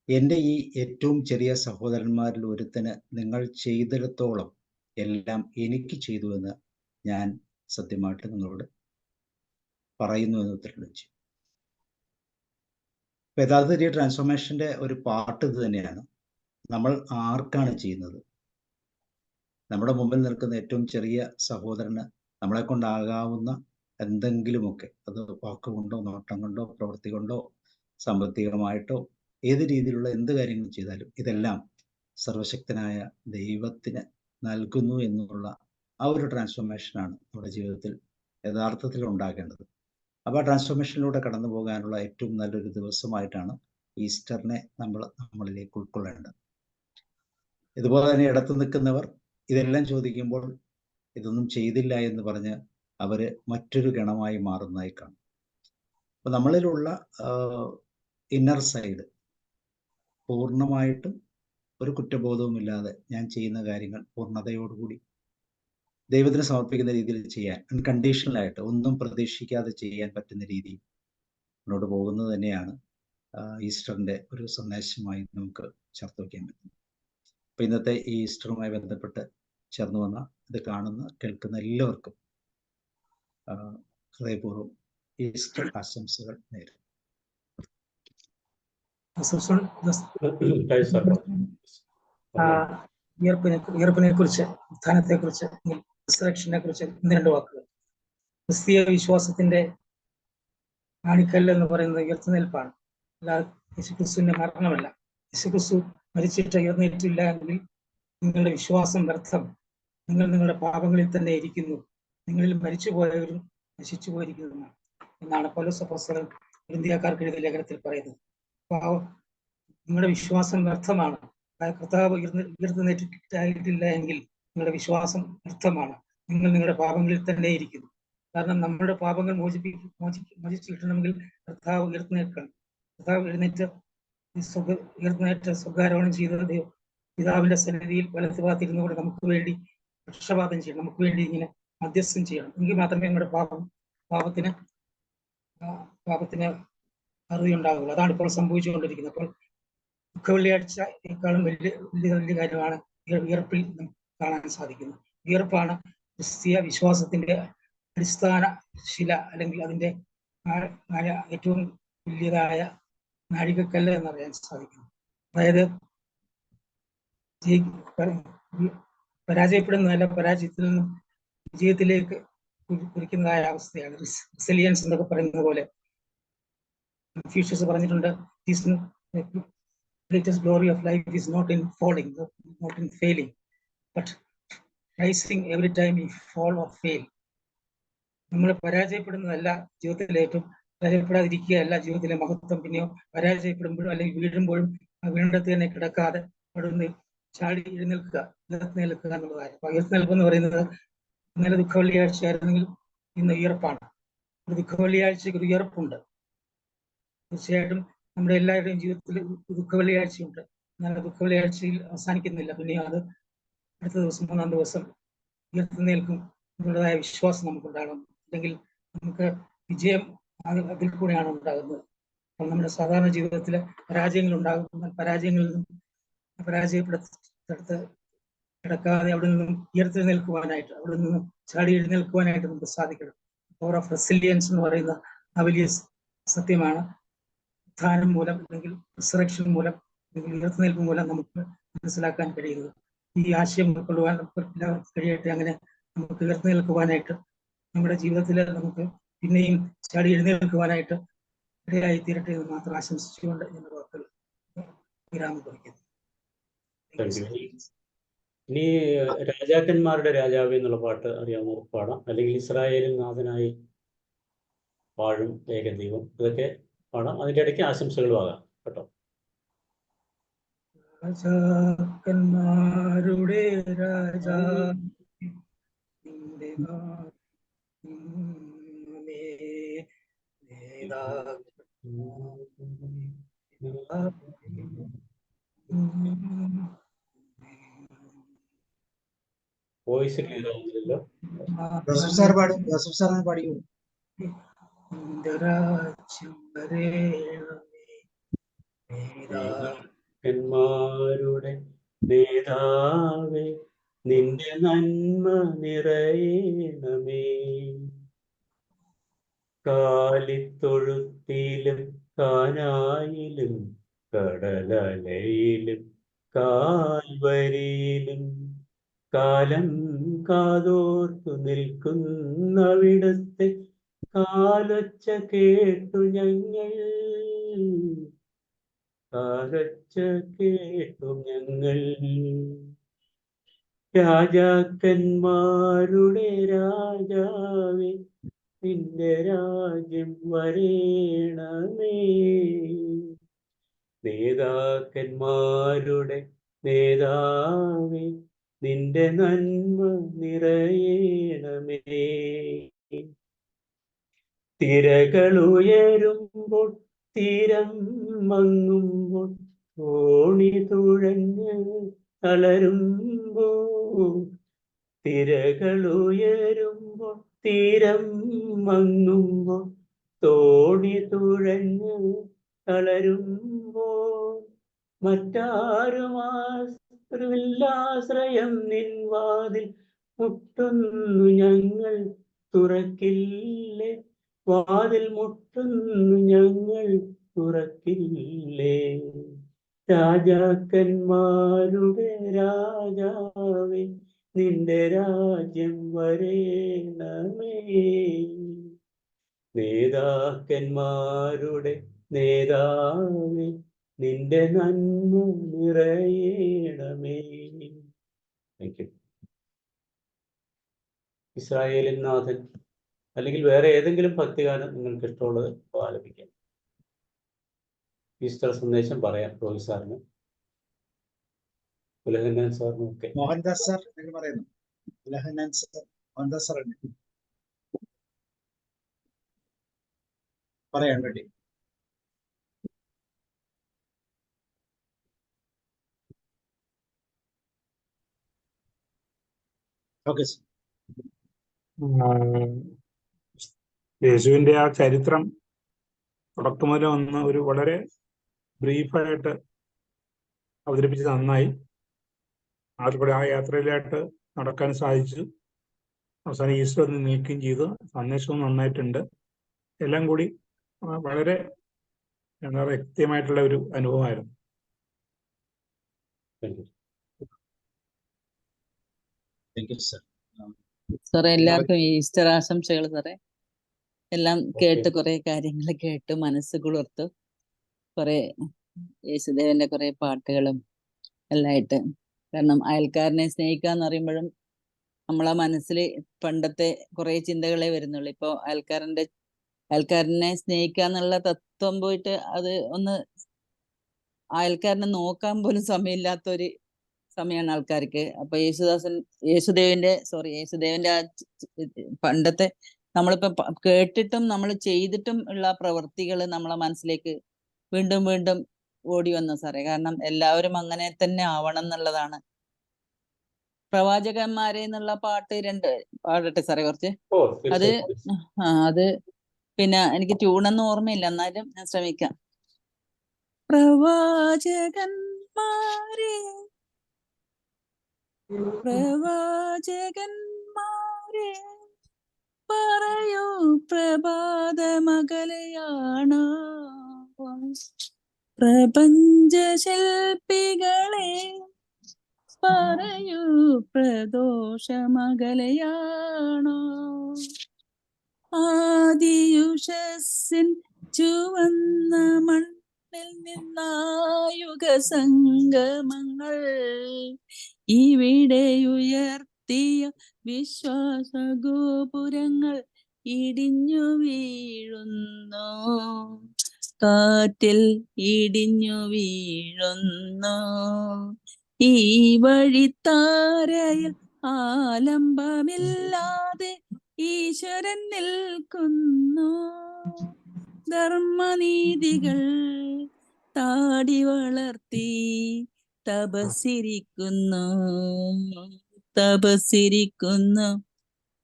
എൻ്റെ ഈ ഏറ്റവും ചെറിയ സഹോദരന്മാരിൽ ഒരുത്തന് നിങ്ങൾ ചെയ്തിടത്തോളം എല്ലാം എനിക്ക് ചെയ്തു എന്ന് ഞാൻ സത്യമായിട്ട് നിങ്ങളോട് പറയുന്നു എന്ന് ഉത്തരം വെച്ചു. യഥാർത്ഥ ട്രാൻസ്ഫോർമേഷൻ്റെ ഒരു പാർട്ട് ഇത് തന്നെയാണ്. നമ്മൾ ആർക്കാണ് ചെയ്യുന്നത്? നമ്മുടെ മുമ്പിൽ നിൽക്കുന്ന ഏറ്റവും ചെറിയ സഹോദരന് നമ്മളെ കൊണ്ടാകാവുന്ന എന്തെങ്കിലുമൊക്കെ, അത് വാക്കുകൊണ്ടോ നോട്ടം കൊണ്ടോ പ്രവൃത്തി കൊണ്ടോ സാമ്പത്തികമായിട്ടോ ഏത് രീതിയിലുള്ള എന്ത് കാര്യങ്ങൾ ചെയ്താലും ഇതെല്ലാം സർവശക്തനായ ദൈവത്തിന് നൽകുന്നു എന്നുള്ള ആ ഒരു ട്രാൻസ്ഫോർമേഷനാണ് നമ്മുടെ ജീവിതത്തിൽ യഥാർത്ഥത്തിൽ ഉണ്ടാകേണ്ടത്. അപ്പോൾ ആ ട്രാൻസ്ഫോർമേഷനിലൂടെ കടന്നു പോകാനുള്ള ഏറ്റവും നല്ലൊരു ദിവസമായിട്ടാണ് ഈസ്റ്ററിനെ നമ്മളിലേക്ക് ഉൾക്കൊള്ളേണ്ടത്. ഇതുപോലെ തന്നെ ഇടത്ത് നിൽക്കുന്നവർ ഇതെല്ലാം ചോദിക്കുമ്പോൾ ഇതൊന്നും ചെയ്തില്ല എന്ന് പറഞ്ഞ് അവർ മറ്റൊരു ഗണമായി മാറുന്നതായി കാണും. അപ്പോൾ നമ്മളിലുള്ള ഇന്നർ സൈഡ് പൂർണ്ണമായിട്ടും ഒരു കുറ്റബോധവുമില്ലാതെ ഞാൻ ചെയ്യുന്ന കാര്യങ്ങൾ പൂർണ്ണതയോടുകൂടി ദൈവത്തിന് സമർപ്പിക്കുന്ന രീതിയിൽ ചെയ്യാൻ, അൺകണ്ടീഷണലായിട്ട് ഒന്നും പ്രതീക്ഷിക്കാതെ ചെയ്യാൻ പറ്റുന്ന രീതിയിൽ മുന്നോട്ട് പോകുന്നത് തന്നെയാണ് ഈസ്റ്ററിൻ്റെ ഒരു സന്ദേശമായി നമുക്ക് ചേർത്ത് വയ്ക്കാൻ പറ്റുന്നത്. അപ്പോൾ ഇന്നത്തെ ഈ ഈസ്റ്ററുമായി ബന്ധപ്പെട്ട് ചേർന്ന് വന്ന ഇത് കാണുന്ന കേൾക്കുന്ന എല്ലാവർക്കും ഹൃദയപൂർവ്വം ഈസ്റ്റർ ആശംസകൾ നേരുന്നു. ഉയർപ്പിനെ കുറിച്ച്, ഉത്ഥാനത്തെ കുറിച്ച്, റിസറക്ഷനെ കുറിച്ച് രണ്ട് വാക്കുകൾ. ക്രിസ്തീയ വിശ്വാസത്തിന്റെ ആണിക്കല്ല് എന്ന് പറയുന്നത് ഉയർത്തെഴുന്നേൽപ്പാണ്. അല്ലാതെ യേശുക്രിസ്തുവിന്റെ മരണമല്ല. യേശുക്രിസ്തു മരിച്ചിട്ട് ഉയർന്നേറ്റില്ല എങ്കിൽ നിങ്ങളുടെ വിശ്വാസം വ്യർത്ഥം. നിങ്ങൾ നിങ്ങളുടെ പാപങ്ങളിൽ തന്നെ ഇരിക്കുന്നു, നിങ്ങളിൽ മരിച്ചു പോയവരും നശിച്ചു പോയിരിക്കുന്നു എന്നാണ് പൗലോസ് അപ്പോസ്തലൻ കൊരിന്ത്യക്കാർക്ക് എഴുതിയ ലേഖനത്തിൽ പറയുന്നത്. നിങ്ങളുടെ വിശ്വാസം വ്യർത്ഥമാണ്. കർത്താവ് ഉയർത്തുന്നേറ്റില്ല എങ്കിൽ നിങ്ങളുടെ വിശ്വാസം വ്യർത്ഥമാണ്. നിങ്ങൾ നിങ്ങളുടെ പാപങ്ങളിൽ തന്നെ ഇരിക്കുന്നു. കാരണം നമ്മുടെ പാപങ്ങൾ മോചിച്ചു കിട്ടണമെങ്കിൽ കർത്താവ് ഉയർത്തുന്നേൽക്കണം. കർത്താവ് ഉയർത്തുന്നേറ്റ സ്വർഗ്ഗാരോഹണം ചെയ്ത പിതാവിന്റെ സന്നിധിയിൽ വലത്തുഭാഗത്തിരുന്നുകൊണ്ട് നമുക്ക് വേണ്ടി പക്ഷപാതം ചെയ്യണം, നമുക്ക് വേണ്ടി ഇങ്ങനെ മധ്യസ്ഥം ചെയ്യണം. എങ്കിൽ മാത്രമേ നമ്മുടെ പാപത്തിന് അറുതി ഉണ്ടാകുള്ളൂ. അതാണ് ഇപ്പോൾ സംഭവിച്ചുകൊണ്ടിരിക്കുന്നത്. അപ്പോൾ ദുഃഖവെള്ളിയാഴ്ചയേക്കാളും വലിയ കാര്യമാണ് ഉയർപ്പിൽ കാണാൻ സാധിക്കുന്നത്. ഉയർപ്പാണ് ക്രിസ്തീയ വിശ്വാസത്തിന്റെ അടിസ്ഥാന ശില, അല്ലെങ്കിൽ അതിന്റെ ഏറ്റവും വലിയതായ നാഴികക്കല്ല് എന്നറിയാൻ സാധിക്കുന്നു. അതായത് പരാജയപ്പെടുന്നതല്ല, പരാജയത്തിൽ നിന്നും വിജയത്തിലേക്ക് കുറിക്കുന്നതായ അവസ്ഥയാണ് റിസിലിയൻസ് എന്നൊക്കെ പറയുന്നത് പോലെ. കൺഫ്യൂഷ്യസ് പറഞ്ഞിട്ടുണ്ട്, greatest glory of life is not in falling, not in failing, but rising every time we fall or fail. നമ്മൾ പരാജയപ്പെടുന്നതല്ല ജീവിതത്തിലെ ഏറ്റവും, പരാജയപ്പെടാതിരിക്കുകയല്ല ജീവിതത്തിലെ മഹത്വം. പിന്നെയോ പരാജയപ്പെടുമ്പോഴും അല്ലെങ്കിൽ വീഴുമ്പോഴും വീണ്ടെടുത്ത് തന്നെ കിടക്കാതെ അവിടുന്ന് ചാടി എഴുന്നേൽക്കുക എന്നുള്ളതായിരുന്നു. ഉയർത്തെഴുന്നേൽപ്പെന്ന് പറയുന്നത് ഇന്നലെ ദുഃഖവെള്ളിയാഴ്ചയായിരുന്നെങ്കിൽ ഇന്ന് ഉയർപ്പാണ്. ഒരു ദുഃഖവെള്ളിയാഴ്ചയ്ക്ക് ഒരു ഉയർപ്പുണ്ട്. തീർച്ചയായിട്ടും നമ്മുടെ എല്ലാവരുടെയും ജീവിതത്തിൽ ദുഃഖവെള്ളിയാഴ്ചയുണ്ട്. എന്നാൽ ദുഃഖവെള്ളിയാഴ്ചയിൽ അവസാനിക്കുന്നില്ല. പിന്നെ അത് അടുത്ത ദിവസം, 3-ാം ദിവസം ഉയർത്തെഴുന്നേൽക്കും എന്നുള്ളതായ വിശ്വാസം നമുക്കുണ്ടാകണം. അല്ലെങ്കിൽ നമുക്ക് വിജയം അതിൽ കൂടെയാണ് ഉണ്ടാകുന്നത്. അപ്പോൾ നമ്മുടെ സാധാരണ ജീവിതത്തിൽ പരാജയങ്ങൾ ഉണ്ടാകും. എന്നാൽ പരാജയങ്ങളിൽ നിന്നും പരാജയപ്പെടുത്ത് കിടക്കാതെ അവിടെ നിന്നും ഉയർത്തെഴുന്നേൽക്കുവാനായിട്ട്, അവിടെ നിന്നും ചാടി എഴുന്നേൽക്കുവാനായിട്ട് നമുക്ക് സാധിക്കണം. പവർ ഓഫ് റെസിലിയൻസ് എന്ന് പറയുന്ന ആ വലിയ സത്യമാണ് ഉത്ഥാനം മൂലം, അല്ലെങ്കിൽ റിസറക്ഷൻ മൂലം, അല്ലെങ്കിൽ ഉയർത്തെഴുന്നേൽപ്പ് മൂലം നമുക്ക് മനസ്സിലാക്കാൻ കഴിയുന്നത്. ഈ ആശയം ഉൾക്കൊള്ളുവാൻ നമുക്ക് എല്ലാവർക്കും കഴിയട്ടെ. അങ്ങനെ നമുക്ക് ഉയർത്തെഴുന്നേൽക്കുവാനായിട്ട്, നമ്മുടെ ജീവിതത്തിൽ നമുക്ക് പിന്നെയും ചാടി എഴുന്നേൽക്കുവാനായിട്ട് ഇടയായി തീരട്ടെ എന്ന് മാത്രം ആശംസിച്ചുകൊണ്ട് എന്റെ വാക്കുകൾ വിരാമം കുറിക്കുന്നു. ഇനി രാജാക്കന്മാരുടെ രാജാവ് എന്നുള്ള പാട്ട് അറിയാവുന്നവർ പാടാം, അല്ലെങ്കിൽ ഇസ്രായേലിൽ നാഥനായി വാഴും ഏകദൈവം, ഇതൊക്കെ പാടാം. അതിൻ്റെ ഇടയ്ക്ക് ആശംസകളും ആകാം കേട്ടോ. രാജാക്കന്മാരുടെ രാജാ വോയിസ് ക്ലിയർ ആവുന്നില്ലല്ലോ. രാജാക്കന്മാരുടെ നേതാവേ, നിന്റെ നന്മ നിറയണമേ. കാലിത്തൊഴുത്തിലും കാനായിലും കടലലയിലും കാൽവരിയിലും കാലം കാതോർത്തു നിൽക്കുന്നവിടത്തെ കാലൊച്ച കേട്ടു ഞങ്ങൾ, കാലൊച്ച കേട്ടു ഞങ്ങൾ. രാജാക്കന്മാരുടെ രാജാവേ, നിന്റെ രാജ്യം വരേണമേ. നേതാക്കന്മാരുടെ നേതാവേ, നിന്റെ നന്മ നിറയണമേ. തിരകൾ ഉയരുമ്പോൾ തീരം മങ്ങുമ്പോൾ തോണി തുഴഞ്ഞ് തളരുമ്പോ തിരകളുയരുമ്പോ തീരം മങ്ങുമ്പോ തോണി തുഴഞ്ഞ് തളരുമ്പോ മറ്റാരുമാശ്രയം നിൻവാതിൽ മുട്ടുന്നു ഞങ്ങൾ തുറക്കില്ലേ, വാതിൽ മുട്ടുന്നു ഞങ്ങൾ തുറക്കില്ലേ. രാജാക്കന്മാരുടെ രാജാവേ, നിന്റെ രാജ്യം വരേണമേ. നേതാക്കന്മാരുടെ നേതാവേ, നിന്റെ നന്മ നിറയണമേ. Thank you. ഇസ്രായേലിൻ നാഥൻ അല്ലെങ്കിൽ വേറെ ഏതെങ്കിലും ഭക്തിഗാനം നിങ്ങൾക്ക് ഇഷ്ടമുള്ളത് ആലപിക്കാം. ഈസ്റ്റർ സന്ദേശം പറയാം റോഹി സാറിന്, ഉലഹന്നാൻ സാറിനും ഒക്കെ. മോഹൻദാസ് സാർ എന്ന് പറയുന്നു. മോഹൻദാസ് സാർ പറയാൻ വേണ്ടി. Okay sir. യേശുവിന്റെ ആ ചരിത്രം തുടക്കം മുതൽ ഒന്ന് ഒരു വളരെ ബ്രീഫായിട്ട് അവതരിപ്പിച്ചത് നന്നായി. അതുകൂടെ ആ യാത്രയിലായിട്ട് നടക്കാൻ സാധിച്ചു. അവസാനം ഈസ്റ്റർ ഒന്ന് നീക്കുകയും ചെയ്തു. സന്ദേശവും നന്നായിട്ടുണ്ട്. എല്ലാം കൂടി വളരെ വ്യക്തമായിട്ടുള്ള ഒരു അനുഭവമായിരുന്നു. സാറേ എല്ലാവർക്കും ഈസ്റ്റർ ആശംസകൾ സാറേ. എല്ലാം കേട്ട് കുറെ കാര്യങ്ങൾ കേട്ട് മനസ്സ് കുളിർത്തു. കുറെ യേശുദേവന്റെ കുറെ പാട്ടുകളും എല്ലായിട്ട്. കാരണം അയൽക്കാരനെ സ്നേഹിക്കാന്ന് പറയുമ്പോഴും നമ്മളെ മനസ്സിൽ പണ്ടത്തെ കുറെ ചിന്തകളെ വരുന്നുള്ളൂ. ഇപ്പൊ അയൽക്കാരനെ സ്നേഹിക്കുക എന്നുള്ള തത്വം പോയിട്ട് അത് ഒന്ന് അയൽക്കാരനെ നോക്കാൻ പോലും സമയമില്ലാത്തൊരു സമയമാണ് ആൾക്കാർക്ക്. അപ്പൊ യേശുദേവന്റെ ആ പണ്ടത്തെ നമ്മളിപ്പോ കേട്ടിട്ടും നമ്മൾ ചെയ്തിട്ടും ഉള്ള പ്രവൃത്തികൾ നമ്മളെ മനസ്സിലേക്ക് വീണ്ടും വീണ്ടും ഓടി വന്നു സാറേ. കാരണം എല്ലാവരും അങ്ങനെ തന്നെ ആവണം എന്നുള്ളതാണ്. പ്രവാചകന്മാരെ എന്നുള്ള പാട്ട് പാടട്ടെ സാറേ കുറച്ച്. അത് പിന്നെ എനിക്ക് ട്യൂണൊന്നും ഓർമ്മയില്ല, എന്നാലും ഞാൻ ശ്രമിക്കാം. പ്രവാചകന്മാരെ പറയൂ പ്രഭാതമകലയാണോ, പ്രപഞ്ച ശില്പികളെ പറയൂ പ്രദോഷമകലയാണോ. ആദിയുഷസ്സിൻ ചുവന്ന മണ്ണിൽ നിന്നായുഗ സംഗമങ്ങൾ ഇവിടെ ഉയർത്തിയ വിശ്വാസ ഗോപുരങ്ങൾ ഇടിഞ്ഞു വീഴുന്നു, കാറ്റിൽ ഇടിഞ്ഞു വീഴുന്നു. ഈ വഴിത്താരയിൽ ആലംബമില്ലാതെ ഈശ്വരൻ നിൽക്കുന്നു. ധർമ്മനീതികൾ താടി വളർത്തി തപസ്സിരിക്കുന്നു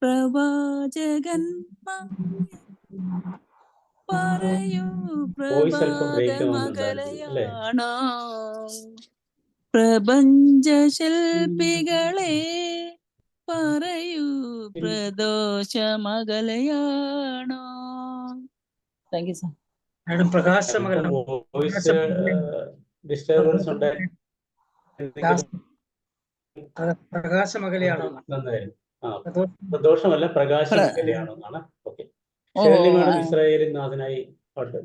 പ്രവാചകന്മാർ പറയൂ പ്രഭാതമകലയാണോ, പ്രപഞ്ച ശില്പികളെ പറയൂ പ്രദോഷമകലയാണോ. Thank you sir. മാഡം പ്രകാശമകലം പ്രകാശമകലയാണോ? പ്രദോഷമല്ല, പ്രകാശമകലയാണോ എന്നാണ്. ഓക്കെ. ഷേർലി മാഡം ഇസ്രായേലിൻ നാഥനായി പാട്ട്.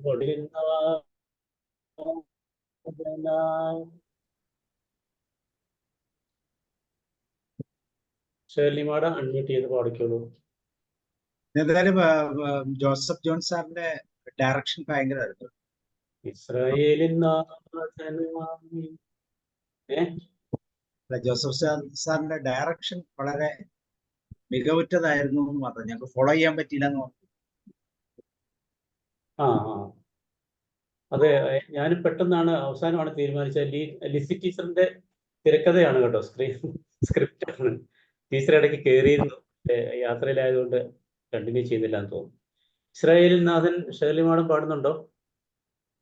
ഷേർലി മാഡം അൺമ്യൂട്ട് ചെയ്ത് പാടിക്കോളൂ. എന്തായാലും ജോസഫ് ജോൺ സാറിന്റെ ഡയറക്ഷൻ ഭയങ്കരമായിരുന്നു. ഇസ്രായേലിൻ ജോസഫ് സാറിന്റെ ഡയറക്ഷൻ വളരെ മികവുറ്റതായിരുന്നു എന്ന് മാത്രം. ഞങ്ങൾക്ക് ഫോളോ ചെയ്യാൻ പറ്റിയില്ല എന്ന് പറഞ്ഞു. അതെ, ഞാൻ പെട്ടെന്നാണ് അവസാനമാണ് തീരുമാനിച്ചത്. ലിസി ടീച്ചറിന്റെ തിരക്കഥയാണ് കേട്ടോ, സ്ക്രിപ്റ്റ് ആണ്. ടീച്ചർ ഇടയ്ക്ക് കയറിയിരുന്നു, യാത്രയിലായതുകൊണ്ട് കണ്ടിന്യൂ ചെയ്തില്ല എന്ന് തോന്നുന്നു. ഇസ്രായേലിൻ നാഥൻ ഷേർലി മാഡം പാടുന്നുണ്ടോ?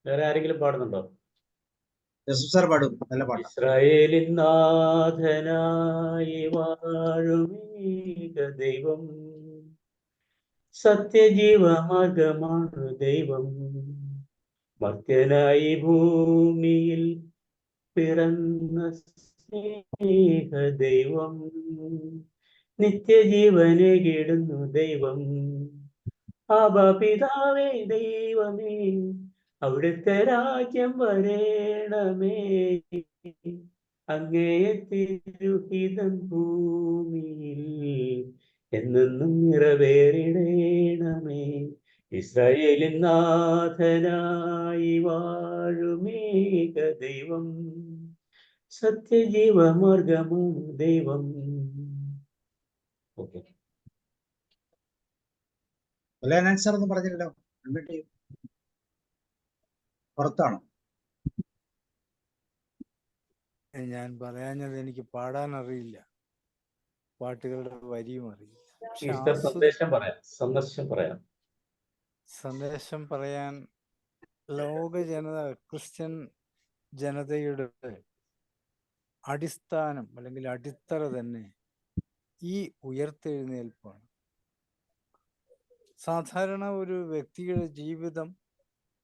വേറെ ആരെങ്കിലും പാടുന്നുണ്ടോ? ജോസഫ് സാർ പാടും, നല്ല പാട്ടാണ്. ഇസ്രായേലിൻ നാഥനായി വാഴുമേക ദൈവം, സത്യജീവമാർഗമാണു ദൈവം, മർത്യനായി ഭൂമിയിൽ പിറന്ന സ്നേഹ ദൈവം, നിത്യജീവനെ കിടുന്നു ദൈവം. പിതാവേ ദൈവമേ, അവിടുത്തെ രാജ്യം വരേണമേ, അങ്ങേ തിരുഹിതം ഭൂമിയിൽ എന്നെന്നും നിറവേറിടേണമേ. ഇസ്രായേലിൻ നാഥനായി വാഴുമേക ദൈവം, സത്യജീവമാർഗമാണ് ദൈവം. ഓക്കെ, ആൻസർ ഒന്നും പറഞ്ഞില്ലല്ലോ, പുറത്താണോ? ഞാൻ പറയാഞ്ഞത് എനിക്ക് പാടാൻ അറിയില്ല, പാട്ടുകളുടെ വരിയും അറിയില്ല. സന്ദേശം പറയാൻ ലോക ജനത, ക്രിസ്ത്യൻ ജനതയുടെ അടിസ്ഥാനം അല്ലെങ്കിൽ അടിത്തറ തന്നെ ഈ ഉയർത്തെഴുന്നേൽപ്പാണ്. സാധാരണ ഒരു വ്യക്തിയുടെ ജീവിതം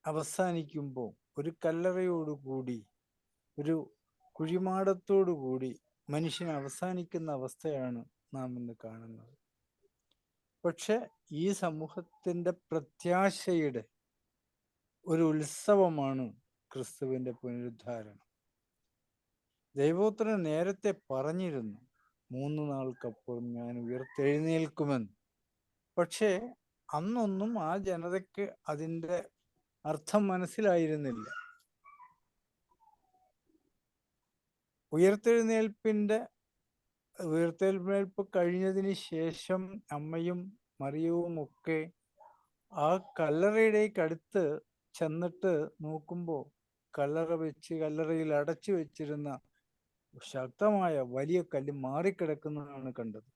അവസാനിക്കുമ്പോൾ ഒരു കല്ലറയോടുകൂടി, ഒരു കുഴിമാടത്തോടുകൂടി മനുഷ്യൻ അവസാനിക്കുന്ന അവസ്ഥയാണ് നാം ഇന്ന് കാണുന്നത്. പക്ഷെ ഈ സമൂഹത്തിൻ്റെ പ്രത്യാശയുടെ ഒരു ഉത്സവമാണ് ക്രിസ്തുവിൻ്റെ പുനരുദ്ധാരണം. ദൈവോത്തരൻ നേരത്തെ പറഞ്ഞിരുന്നു, 3 നാൾക്കപ്പുറം ഞാൻ ഉയർത്തെഴുന്നേൽക്കുമെന്ന്. പക്ഷേ അന്നൊന്നും ആ ജനതയ്ക്ക് അതിൻ്റെ അർത്ഥം മനസ്സിലായിരുന്നില്ല. ഉയർത്തെഴുന്നേൽപ്പ് കഴിഞ്ഞതിന് ശേഷം അമ്മയും മറിയവും ഒക്കെ ആ കല്ലറയിലേക്ക് അടുത്ത് ചെന്നിട്ട് നോക്കുമ്പോൾ കല്ലറയിൽ അടച്ചു വെച്ചിരുന്ന ശക്തമായ വലിയ കല്ല് മാറിക്കിടക്കുന്നതാണ് കണ്ടത്.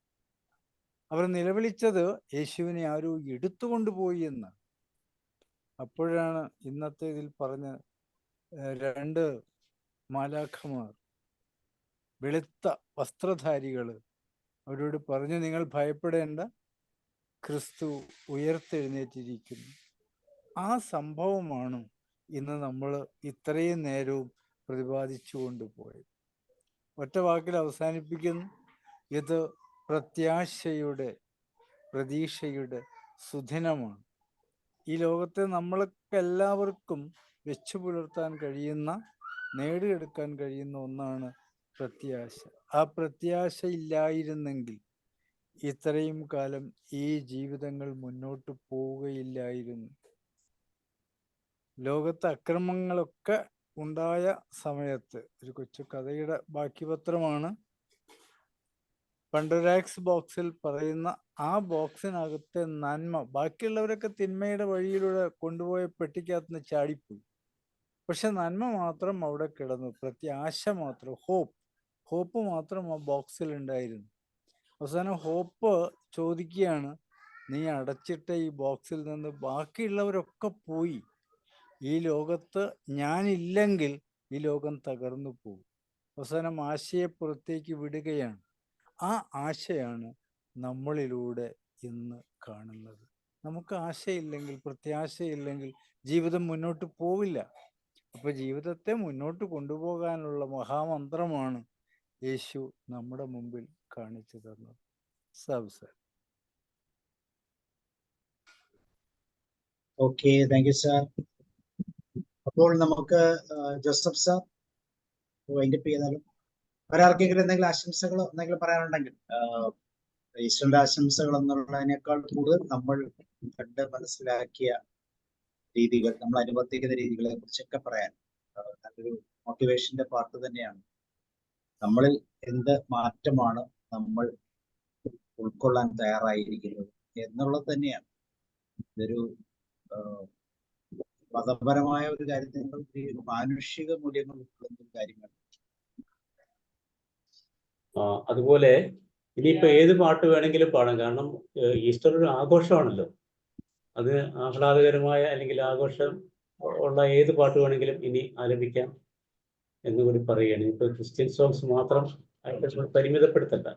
അവർ നിലവിളിച്ചത് യേശുവിനെ ആരോ എടുത്തുകൊണ്ടുപോയി എന്ന്. അപ്പോഴാണ് ഇന്നത്തെ ഇതിൽ പറഞ്ഞ 2 മാലാഖമാർ, വെളുത്ത വസ്ത്രധാരികൾ, അവരോട് പറഞ്ഞു, നിങ്ങൾ ഭയപ്പെടേണ്ട, ക്രിസ്തു ഉയർത്തെഴുന്നേറ്റിരിക്കുന്നു. ആ സംഭവമാണ് ഇന്ന് നമ്മൾ ഇത്രയും നേരവും പ്രതിപാദിച്ചു കൊണ്ടുപോയത്. ഒറ്റ വാക്കിൽ അവസാനിപ്പിക്കുന്നു, ഇത് പ്രത്യാശയുടെ, പ്രതീക്ഷയുടെ സുദിനമാണ്. ഈ ലോകത്തെ നമ്മൾക്ക് എല്ലാവർക്കും വെച്ചു പുലർത്താൻ കഴിയുന്ന, നേടിയെടുക്കാൻ കഴിയുന്ന ഒന്നാണ് പ്രത്യാശ. ആ പ്രത്യാശ ഇല്ലായിരുന്നെങ്കിൽ ഇത്രയും കാലം ഈ ജീവിതങ്ങൾ മുന്നോട്ട് പോവുകയില്ലായിരുന്നു. ലോകത്ത് അക്രമങ്ങളൊക്കെ ഉണ്ടായ സമയത്ത്, ഒരു കൊച്ചു കഥയുടെ ബാക്കി പത്രമാണ്, പണ്ടൊരാക്സ് ബോക്സിൽ പറയുന്ന ആ ബോക്സിനകത്തെ നന്മ, ബാക്കിയുള്ളവരൊക്കെ തിന്മയുടെ വഴിയിലൂടെ കൊണ്ടുപോയ പെട്ടിക്കകത്തുനിന്ന് ചാടിപ്പോയി. പക്ഷെ നന്മ മാത്രം അവിടെ കിടന്നു, പ്രത്യാശ മാത്രം, ഹോപ്പ് മാത്രം ആ ബോക്സിൽ ഉണ്ടായിരുന്നു. അവസാനം ഹോപ്പ് ചോദിക്കുകയാണ്, നീ അടച്ചിട്ട ഈ ബോക്സിൽ നിന്ന് ബാക്കിയുള്ളവരൊക്കെ പോയി, ഈ ലോകത്ത് ഞാനില്ലെങ്കിൽ ഈ ലോകം തകർന്നു പോകും. അവസാനം ആശയെ പുറത്തേക്ക് വിടുകയാണ്. ആ ആശയാണ് നമ്മളിലൂടെ ഇന്ന് കാണുന്നത്. നമുക്ക് ആശയില്ലെങ്കിൽ, പ്രത്യാശയില്ലെങ്കിൽ ജീവിതം മുന്നോട്ട് പോവില്ല. അപ്പൊ ജീവിതത്തെ മുന്നോട്ട് കൊണ്ടുപോകാനുള്ള മഹാമന്ത്രമാണ് യേശു നമ്മുടെ മുമ്പിൽ കാണിച്ചു തന്നത്. Sir. Okay, thank you sir. അപ്പോൾ നമുക്ക് ജോസഫ് സാർ വൈൻഡപ്പ് ചെയ്താലും, ഒരാർക്കെങ്കിലും എന്തെങ്കിലും ആശംസകളോ എന്തെങ്കിലും പറയാനുണ്ടെങ്കിൽ, ഈശ്വരന്റെ ആശംസകൾ എന്നുള്ളതിനേക്കാൾ കൂടുതൽ നമ്മൾ കണ്ട് മനസ്സിലാക്കിയ രീതികൾ, നമ്മൾ അനുവർത്തിക്കുന്ന രീതികളെ കുറിച്ചൊക്കെ പറയാൻ നല്ലൊരു മോട്ടിവേഷന്റെ പാർട്ട് തന്നെയാണ്. നമ്മളിൽ എന്ത് മാറ്റമാണ് നമ്മൾ ഉൾക്കൊള്ളാൻ തയ്യാറായിരിക്കുന്നത് എന്നുള്ളത് തന്നെയാണ്. ഇതൊരു മതപരമായ ഒരു കാര്യത്തിനേക്കാൾ ഒരു മാനുഷിക മൂല്യങ്ങൾ ഉൾക്കൊള്ളുന്ന ഒരു കാര്യമാണ്. അതുപോലെ ഇനിയിപ്പോ ഏത് പാട്ട് വേണമെങ്കിലും പാടാം. കാരണം ഈസ്റ്റർ ഒരു ആഘോഷമാണല്ലോ. അത് ആഹ്ലാദകരമായ അല്ലെങ്കിൽ ആഘോഷം ഉള്ള ഏത് പാട്ട് വേണമെങ്കിലും ഇനി ആലപിക്കാം എന്നുകൂടി പറയുകയാണ്. ഇപ്പൊ ക്രിസ്ത്യൻ സോങ്സ് മാത്രം ആയിട്ട് പരിമിതപ്പെടുത്തണ്ട.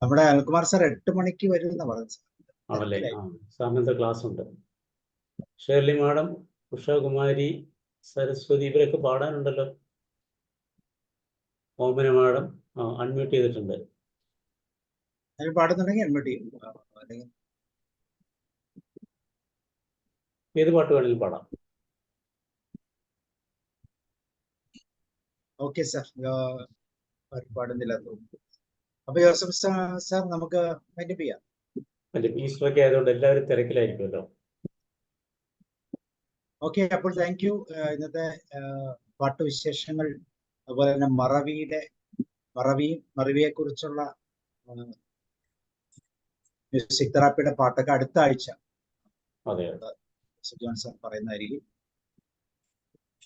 നമ്മുടെ അനിൽകുമാർ സാർ 8 മണിക്ക് വരുമെന്ന് പറഞ്ഞു. ആണല്ലേ? സാറിന് ക്ലാസ് ഉണ്ട്. ഷേർലി മാഡം, ഉഷാകുമാരി, സരസ്വതി ഇവരൊക്കെ പാടാനുണ്ടല്ലോ. ഓമന മാഡം അൺമ്യൂട്ട് ചെയ്തിട്ടുണ്ട്. പാടുന്നുണ്ടെങ്കിൽ അൺമ്യൂട്ട് ചെയ്യും. ഏത് പാട്ട് വേണമെങ്കിലും പാടാം. ഓക്കെ സാർ, പാടുന്നില്ല. അപ്പൊ ജോസഫ് സാർ നമുക്ക് വൈൻഡപ്പ് ചെയ്യാം. ഈസ്റ്റർ ഒക്കെ ആയതുകൊണ്ട് എല്ലാവരും തിരക്കിലായിരിക്കുമല്ലോ. ഓക്കെ, അപ്പോൾ താങ്ക് യു. ഇന്നത്തെ പാട്ടുവിശേഷങ്ങൾ, അതുപോലെ തന്നെ മറവിയെ കുറിച്ചുള്ള മ്യൂസിക് തെറാപ്പിയുടെ പാട്ടൊക്കെ അടുത്ത ആഴ്ച സുജാൻ സാർ പറയുന്നതായിരിക്കും.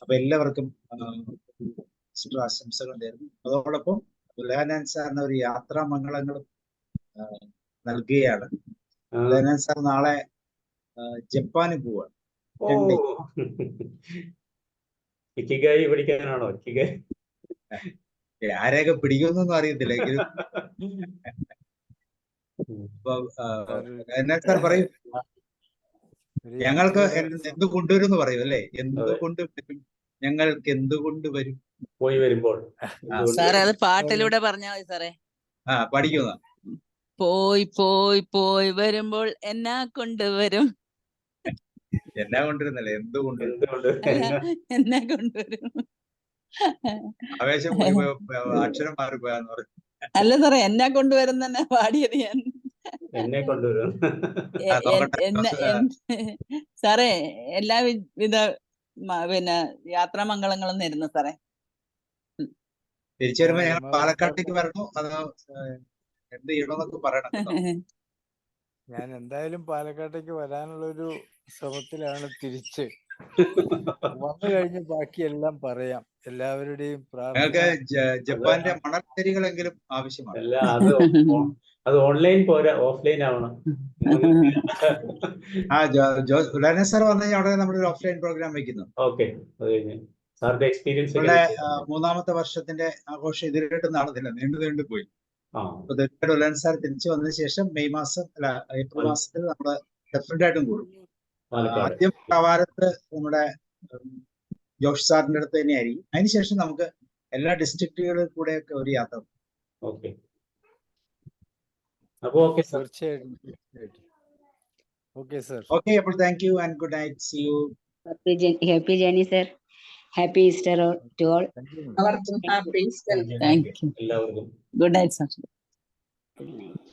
അപ്പൊ എല്ലാവർക്കും ആശംസകൾ നേരുന്നു. അതോടൊപ്പം ഉലഹനാൻ സാറിന് ഒരു യാത്രാമംഗളങ്ങളും നൽകുകയാണ്. ഉലഹനാൻ സാർ നാളെ ജപ്പാനിൽ പോവാണ്. ഇക്കിഗായി പഠിക്കാനാണോ? ആരെയൊക്കെ പിടിക്കുന്നൊന്നും അറിയത്തില്ല. എങ്കിലും സാർ പറയും, ഞങ്ങൾക്ക് എന്ത് കൊണ്ടുവരും പറയും അല്ലേ? എന്തുകൊണ്ട് ഞങ്ങൾക്ക് എന്തുകൊണ്ട് വരും പോയി വരുമ്പോൾ. സാറേ അത് പാട്ടിലൂടെ പറഞ്ഞാൽ മതി സാറേ. പഠിക്കുന്ന പോയി പോയി പോയി വരുമ്പോൾ എന്നാ കൊണ്ടുവരും. എന്നാ കൊണ്ടുവരുന്നല്ലേ, എന്തുകൊണ്ട് എന്നാ കൊണ്ടുവരും. ആവേശം അക്ഷരം മാറിപ്പോയാന്ന് പറഞ്ഞു. അല്ല സാറേ, എന്നാ കൊണ്ടുവരും തന്നെ പാടിയത് ഞാൻ. എന്നെ കൊണ്ടുവരും സാറേ. എല്ലാവിധ പിന്നെ യാത്രാമംഗളങ്ങളും നേരുന്നു സാറേ. തിരിച്ചു വരുമ്പോ ഞങ്ങൾ പാലക്കാട്ടേക്ക് വരണോ അതോ എന്ത് ചെയ്യണമെന്നൊക്കെ പറയണം. ഞാൻ എന്തായാലും പാലക്കാട്ടേക്ക് വരാനുള്ളൊരു ശ്രമത്തിലാണ്. തിരിച്ച് വന്നു കഴിഞ്ഞ് ബാക്കിയെല്ലാം പറയാം. എല്ലാവരുടെയും ഞങ്ങൾക്ക് ജപ്പാന്റെ മണൽത്തരികളെങ്കിലും ആവശ്യമാണ്. അല്ല, അത് ഓൺലൈൻ പോരാ, ഓഫ്ലൈൻ ആവണം. ഉലഹനാൻ സാർ വന്നു കഴിഞ്ഞാൽ അവിടെ നമ്മളൊരു ഓഫ്ലൈൻ പ്രോഗ്രാം വെക്കുന്നു. ഓക്കെ, സാറിന്റെ എക്സ്പീരിയൻസ്. ഇവിടെ 3ാമത്തെ വർഷത്തിന്റെ ആഘോഷം ഇതിലായിട്ട് നടന്നില്ല, നീണ്ടു പോയി. അപ്പൊ തീർച്ചയായിട്ടും ഉലഹനാൻ സാർ തിരിച്ചു വന്നതിന് ശേഷം ഏപ്രിൽ മാസത്തിൽ നമ്മള് ഡെഫിനറ്റ് ആയിട്ടും കൂടും. ആദ്യം പ്രവാരത്ത് നമ്മുടെ ജോഷ് സാറിന്റെ അടുത്ത് തന്നെയായിരിക്കും. അതിനുശേഷം നമുക്ക് എല്ലാ ഡിസ്ട്രിക്റ്റുകളിൽ കൂടെ ഒക്കെ ഒരു യാത്ര. ഓക്കെ, അപ്പോൾ ഓക്കെ സർ. തീർച്ചയായിട്ടും. Okay sir. ഓക്കെ, അപ്പോൾ thank you and good night. See you. Happy journey sir. Happy Easter to all. Thank you. Good night sir. Good night.